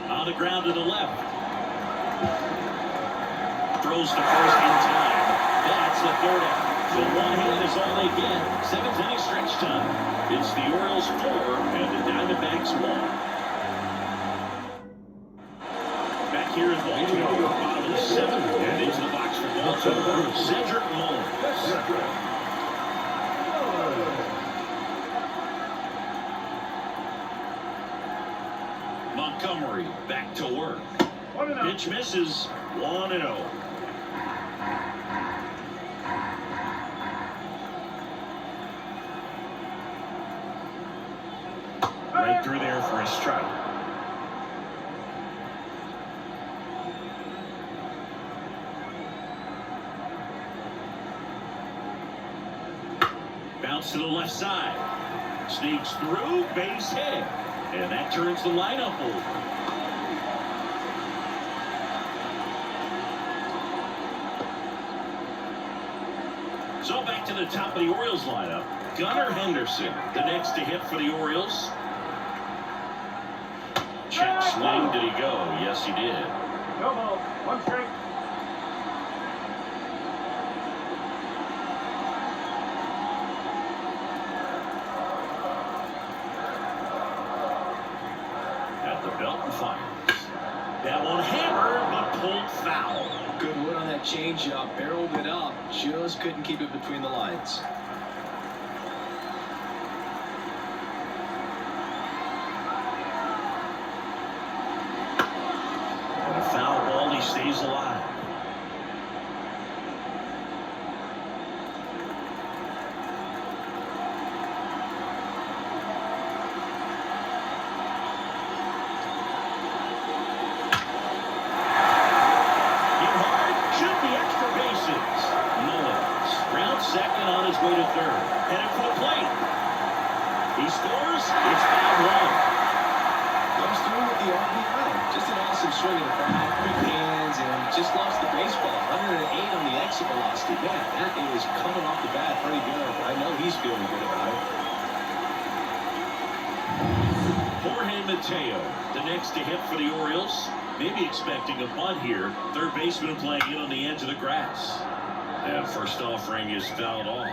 On the ground to the left. Throws to first in time. That's the 3rd out. So one hit is all they get. 7th inning stretch time. It's the Orioles 4 and the Diamondbacks 1. Back here in Baltimore, bottom of the 7th, and into the box for Baltimore, Cedric Mullins. Montgomery back to work. Pitch misses. 1-0. Right through there for a strike. Bounce to the left side. Sneaks through, base hit. And that turns the lineup over. So back to the top of the Orioles lineup. Gunnar Henderson, the next to hit for the Orioles. Check swing, did he go? Yes, he did. No ball. 1 strike. At the belt and fires. That one hammered, but pulled foul. Good wood on that changeup, barreled it up, just couldn't keep it between the lines. And a foul ball, he stays alive. Second on his way to 3rd. Headed for the plate. He scores. It's 5-1. Comes through with the RBI. Just an awesome swing of the bat. Quick hands, and just lost the baseball. 108 on the exit velocity. Man, that is coming off the bat pretty good. I know he's feeling good about it. Jorge Mateo, the next to hit for the Orioles. Maybe expecting a bunt here. 3rd baseman playing in on the edge of the grass. And first offering is fouled off.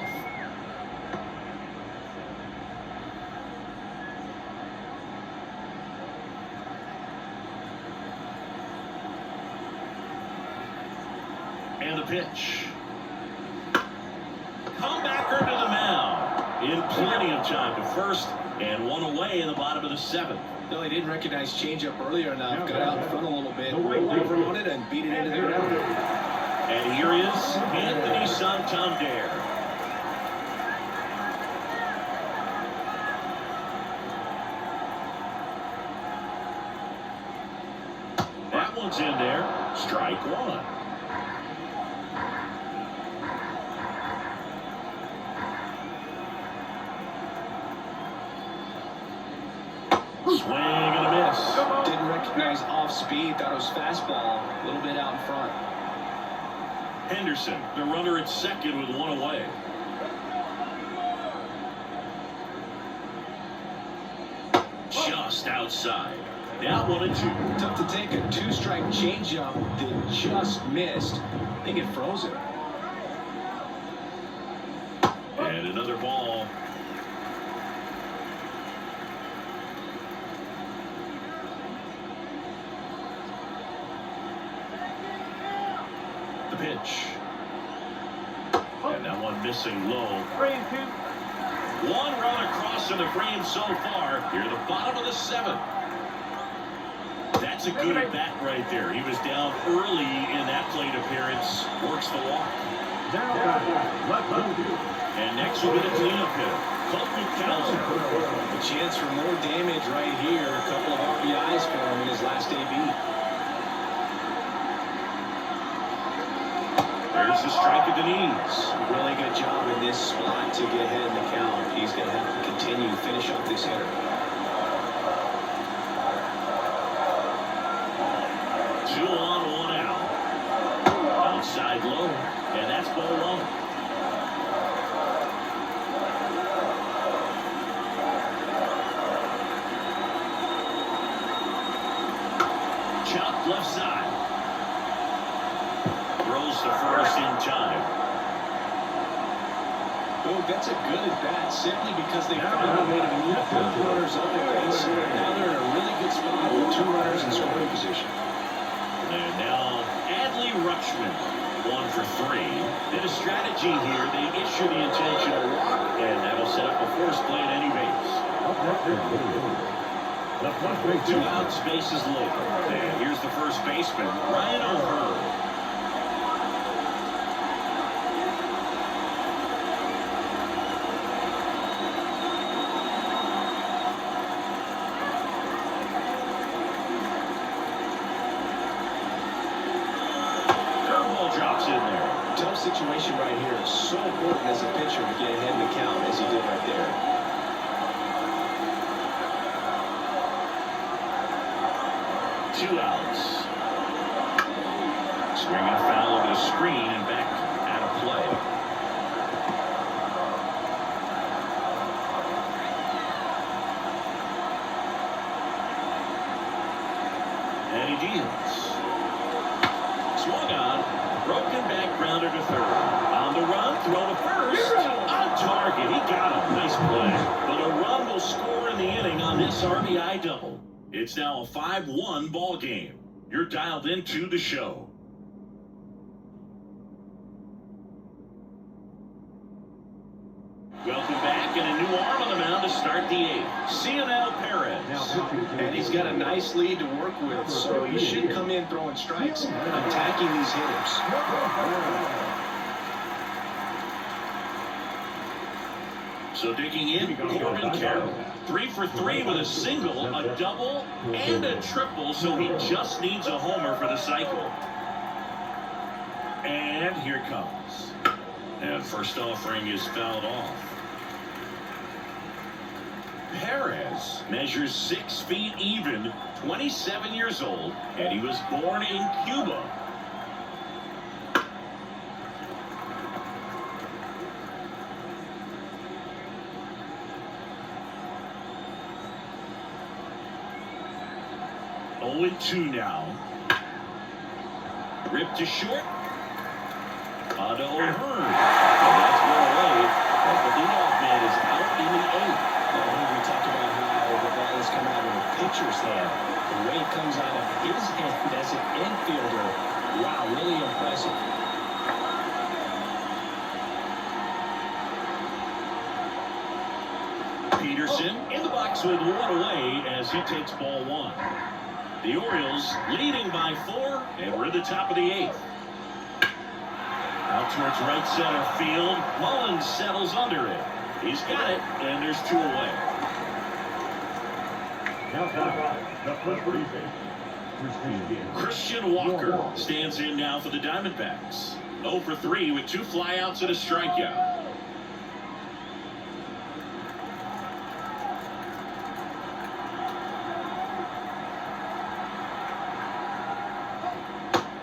And the pitch. Comebacker to the mound. In plenty of time to first, and one away in the bottom of the 7th. No, he didn't recognize changeup earlier enough. Got out in front a little bit, rolled over on it, and beat it into the ground. And here is Anthony Santander. one's in there. Strike one. Swing and a miss. Didn't recognize off speed. Thought it was fastball. A little bit out in front. Henderson, the runner at second with one away. Just outside. Now 1-2. Tough to take a two-strike changeup that just missed. I think it froze it. And another ball. The pitch. And that one missing low. 3-2. One run across in the frame so far. Here, the bottom of the seventh. That's a good at bat right there. He was down early in that plate appearance. Works the walk. And next will be the cleanup hitter, Colton Cowser. A chance for more damage right here. A couple of RBIs for him in his last AB. There's the strike at the knees. Really good job in this spot to get ahead in the count. He's going to have to continue to finish up this hitter. 2 on, 1 out. Outside low, and that's ball one. Chop left side. Throws the first in time. Oh, that's a good at bat simply because they found a way to move both runners up the base. Now they're in a really good spot with 2 runners in scoring position. And now Adley Rutschman, 1 for 3. Did a strategy here. They issue the intentional walk, and that'll set up a force play at any base. 2 outs, bases loaded. And here's the first baseman, Ryan O'Hearn. Drops in there. Tough situation right here. It's so important as a pitcher to get ahead in the count as he did right there. Two outs. Swinging a foul over the screen and back out of play. And he deals. Swung on. Broken back grounder to third. On the run, throw to first. On target, he got him. Nice play. But a run will score in the inning on this RBI double. It's now a 5-1 ball game. You're dialed into the show. Welcome back, and a new arm on the mound to start the 8th. Cionel Perez. And he's got a nice lead to work with, so he should come in throwing strikes, attacking these hitters. So digging in, Corbin Carroll. 3 for 3 with a single, a double, and a triple, so he just needs a homer for the cycle. And here it comes. And first offering is fouled off. Perez measures 6 feet even, 27 years old, and he was born in Cuba. Oh, 2 now. Ripped to short. On to O'Hearn. And that's one away. And the leadoff man is out in the 8th. We talked about how the ball has come out of a pitcher's hand. The way it comes out of his hand as an infielder. Wow, really impressive. Peterson in the box with one away as he takes ball 1. The Orioles leading by 4, and we're at the top of the 8th. Out towards right center field. Mullins settles under it. He's got it, and there's 2 away. Christian Walker stands in now for the Diamondbacks. 0 for 3 with 2 flyouts and a strikeout.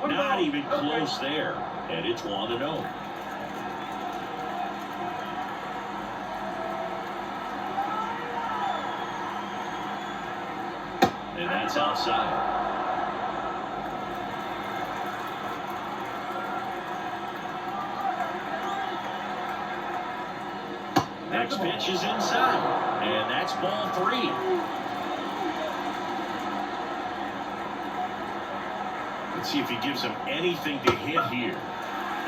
Not even close there. And it's 1-0. And that's outside. Next pitch is inside. And that's ball 3. Let's see if he gives him anything to hit here.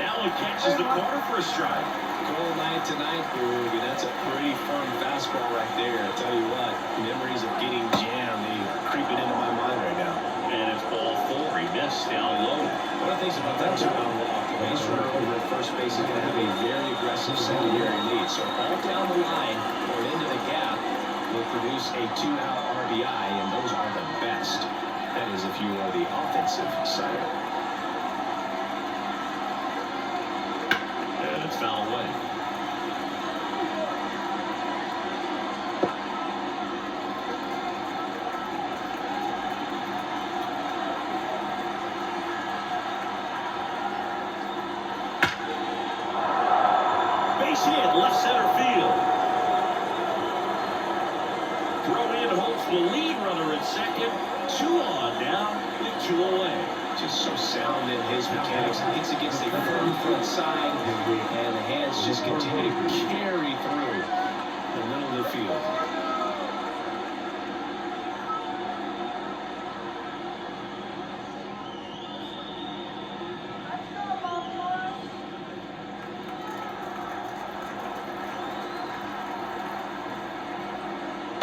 That one catches the corner for a strike. Cold night tonight, Boog, and that's a pretty firm fastball right there. I tell you what, memories of getting jammed, they are creeping into my mind right now. And it's ball 4. He missed down low. One of the things about that two-out walk, the base runner over at first base is going to have a very aggressive secondary lead. So all down the line or into the gap will produce a 2-out RBI, and those are the best. That is if you are the offensive side. And it's foul away. Base hit, left center field. Throw in holds the lead runner at second. 2 on now with 2 away. Just so sound in his mechanics. Hits against a firm front side, and the hands just continue to carry through the middle of the field.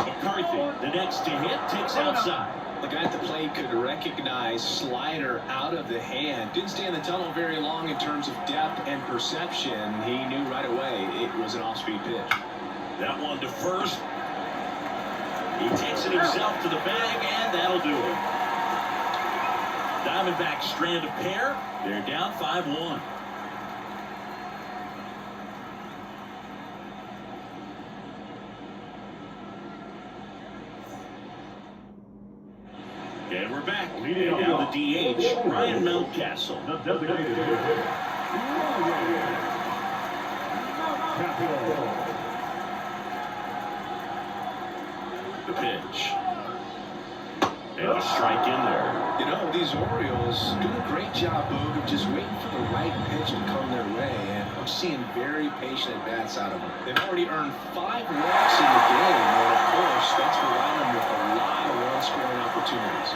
McCarthy, the next to hit, takes outside. The guy at the plate could recognize slider out of the hand. Didn't stay in the tunnel very long in terms of depth and perception. He knew right away it was an off-speed pitch. That one to first. He takes it himself to the bag, and that'll do it. Diamondbacks strand a pair. They're down 5-1. And we're back. And now the DH, Ryan Mountcastle. The pitch. And a strike in there. You know, these Orioles do a great job, Boog, of just waiting for the right pitch to come their way, and I'm seeing very patient at-bats out of them. They've already earned 5 walks in the game, and of course, that's providing them with a lot of run-scoring opportunities.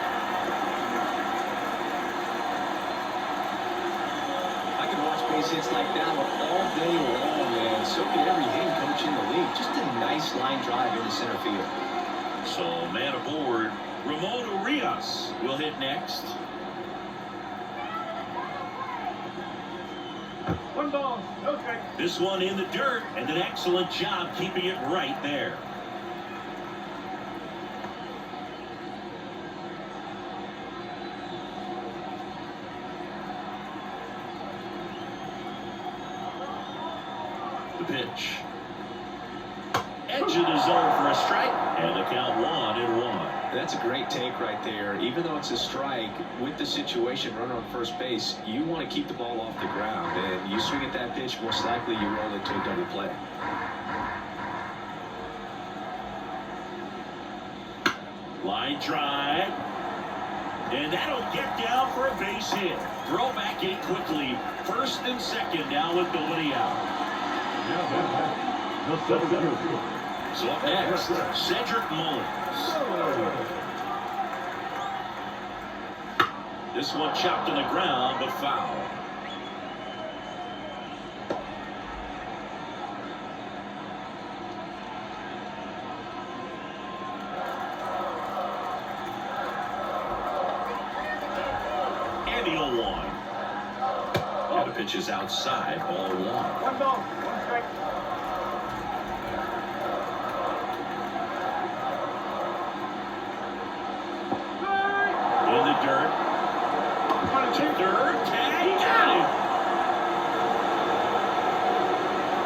I could watch base hits like that one all day long, and so could every hitting coach in the league. Just a nice line drive into center field. So, man aboard. Ramon Urias will hit next. 1 ball, no strike. This one in the dirt, and an excellent job keeping it right there. The pitch. Edge of the zone for a strike, and the count 1-1. That's a great take right there. Even though it's a strike, with the situation, runner on first base, you want to keep the ball off the ground. And you swing at that pitch, most likely you roll it to a double play. Line drive. And that'll get down for a base hit. Throw back in quickly. First and second now with nobody out. So up next, Cedric Mullins. This one chopped on the ground, but foul. And the 0-1. And the pitch is outside, ball 1. 1 ball, 1 strike. In the dirt, third. Tag. Got him.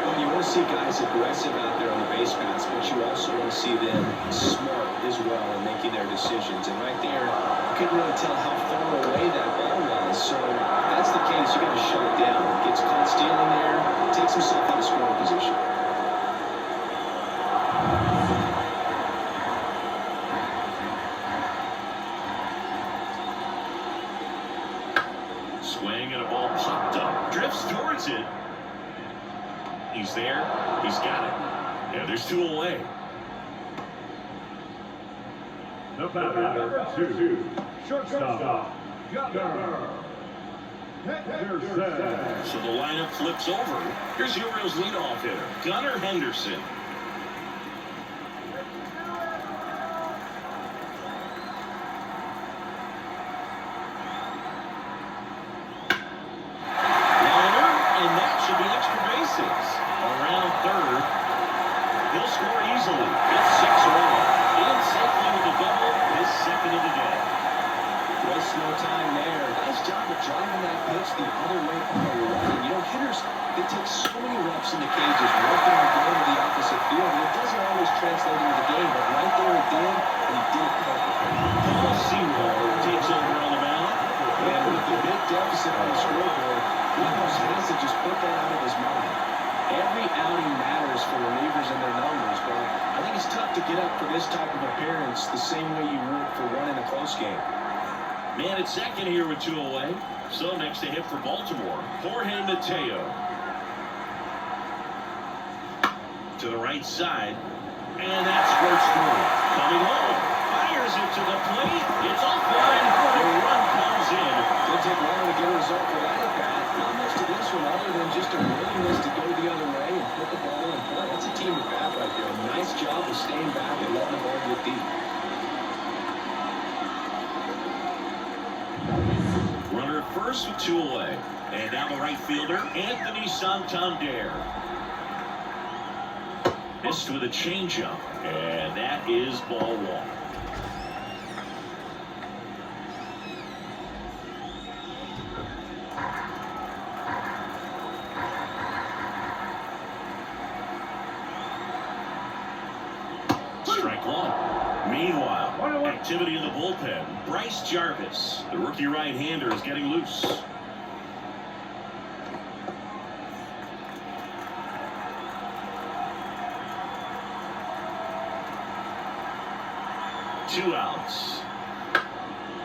Well, you want to see guys aggressive out there on the base paths, but you also want to see them smart as well in making their decisions. And right there, you couldn't really tell how far away that ball was. So if that's the case, you got to shut it down. Gets caught stealing there, takes himself out of scoring position. Swing and a ball popped up. Drifts towards it. He's there. He's got it. Yeah, there's 2 away. The batter, two. Shortstop, Gunnar. Henderson. So the lineup flips over. Here's the Orioles leadoff hitter, Gunnar Henderson. Liner, and that should be extra bases. Around third. He'll score easily. It's 6-1. In safely with the double, his second of the day. Waste no time there. Nice job of driving that pitch the other way on the run. You know, hitters, they take so many reps in the cages, working on going to the opposite field, and it doesn't always translate into the game, but right there it did, and he did it perfectly. Paul Seymour takes over on the mound. And with the big deficit on the scoreboard, he almost has to just put that out of his mind. Every outing matters for relievers and their numbers, but I think it's tough to get up for this type of appearance the same way you would for one in a close game. Man at second here with 2 away. So next to hit for Baltimore, Jorge Mateo. To the right side, and that squirts through. Coming home, fires it to the plate. It's offline. The run comes in. Didn't take long to get a result for that at bat. Not much to this one other than just a willingness to go the other way and put the ball in play. That's a team at bat right there. Nice job of staying back and letting the ball get deep. Runner at first with 2 away. And now the right fielder, Anthony Santander. Missed with a changeup. And that is ball 1. Strike 1. Meanwhile, activity in the bullpen. Bryce Jarvis, the rookie right-hander, is getting loose. Two outs.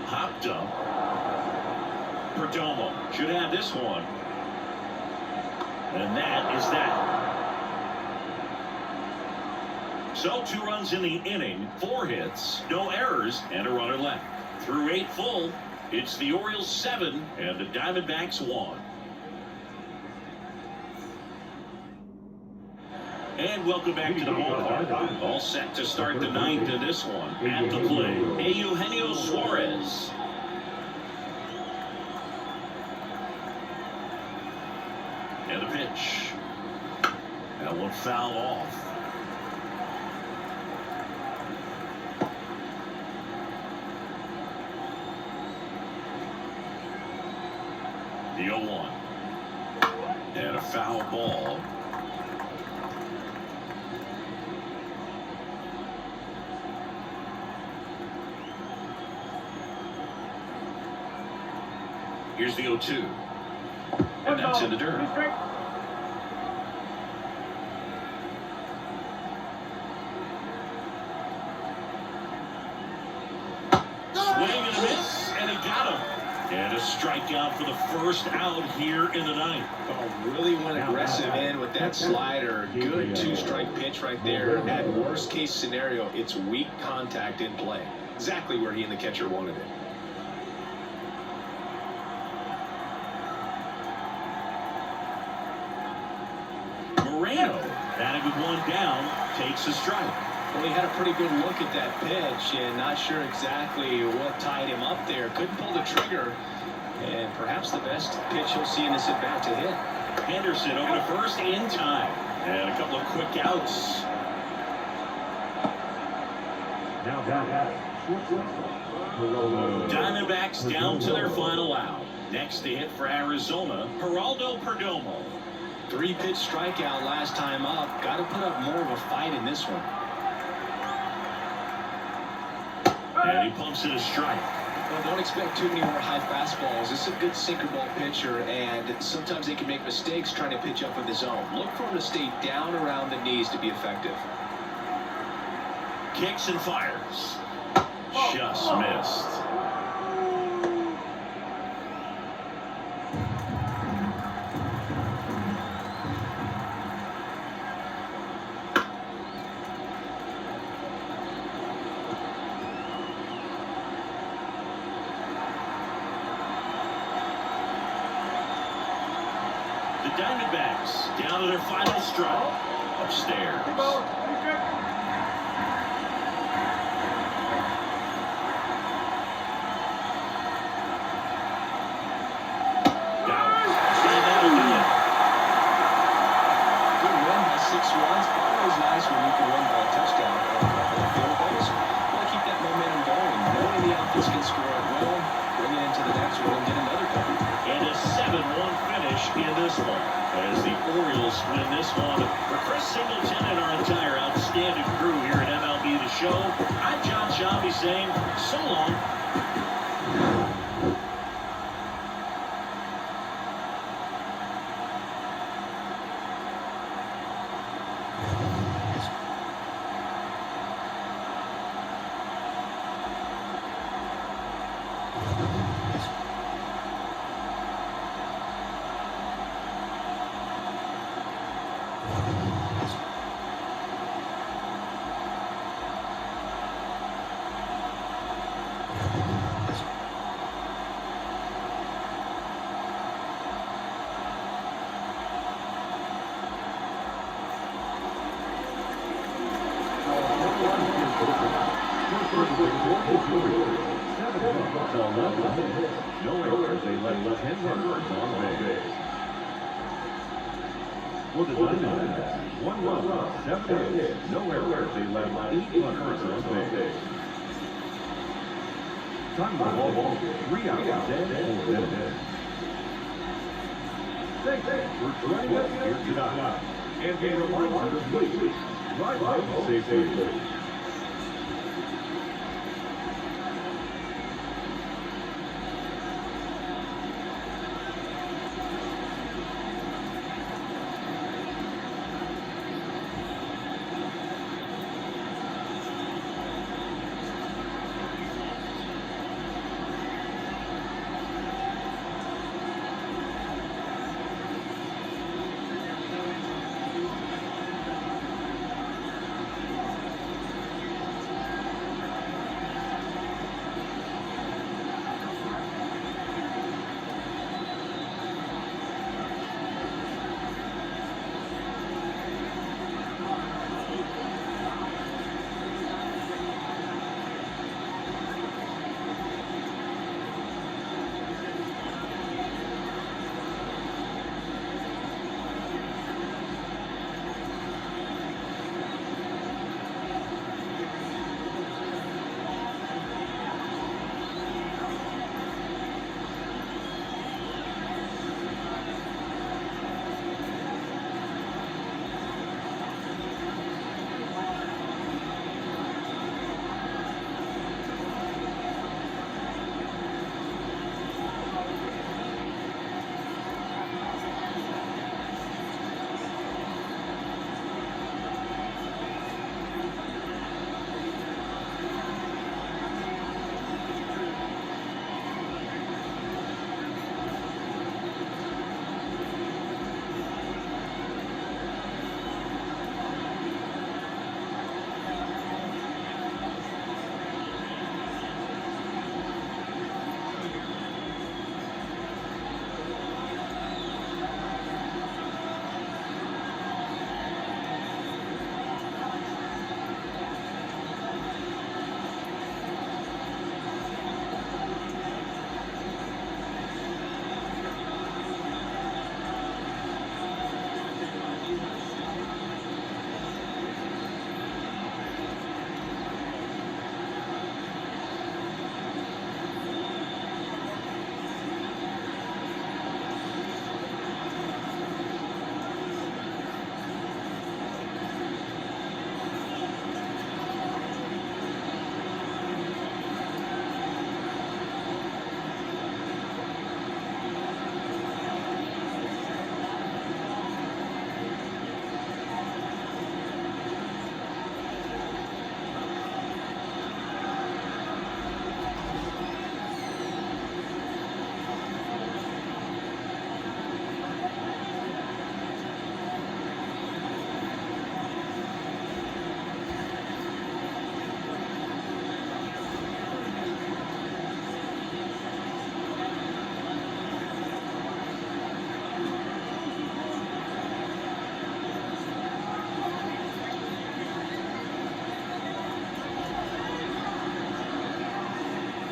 Hopped up. Perdomo should have this one. And that is that. So 2 runs in the inning, 4 hits, no errors, and a runner left. Through 8 full, it's the Orioles 7 and the Diamondbacks 1. And welcome back to the ballpark. All set to start the 9th in this one. At the plate, Eugenio Suarez. And the pitch. That one fouled off. The 0-1. And a foul ball. Here's the 0-2. And that's in the dirt. Swing and a miss, and he got him. And a strikeout for the first out here in the 9th. Oh, really went aggressive in with that slider. Good 2-strike pitch right there. At worst case scenario, it's weak contact in play. Exactly where he and the catcher wanted it. Moreno, batting with 1 down, takes a strike. Well, he had a pretty good look at that pitch and not sure exactly what tied him up there. Couldn't pull the trigger, and perhaps the best pitch he'll see in this at-bat to hit. Henderson over to first in time. And a couple of quick outs. Now Diamondbacks down to their final out. Next to hit for Arizona, Geraldo Perdomo. 3-pitch strikeout last time up. Got to put up more of a fight in this one. And he pumps it a strike. Well, don't expect too many more high fastballs. This is a good sinker ball pitcher, and sometimes they can make mistakes trying to pitch up in the zone. Look for him to stay down around the knees to be effective. Kicks and fires. Just missed. The Diamondbacks down to their final strike. Upstairs. In this one, as the Orioles win this one. For Chris Singleton and our entire outstanding crew here at MLB The Show, I'm John Shabby saying so long. No errors, they left 10 runners on base. For the Diamondbacks, 1 run, 7 hits, no errors, they left 8 runners on base. Time of ball, 3 hours and 4 minutes. Thanks for joining us here tonight. And a reminder to please, ride home safely.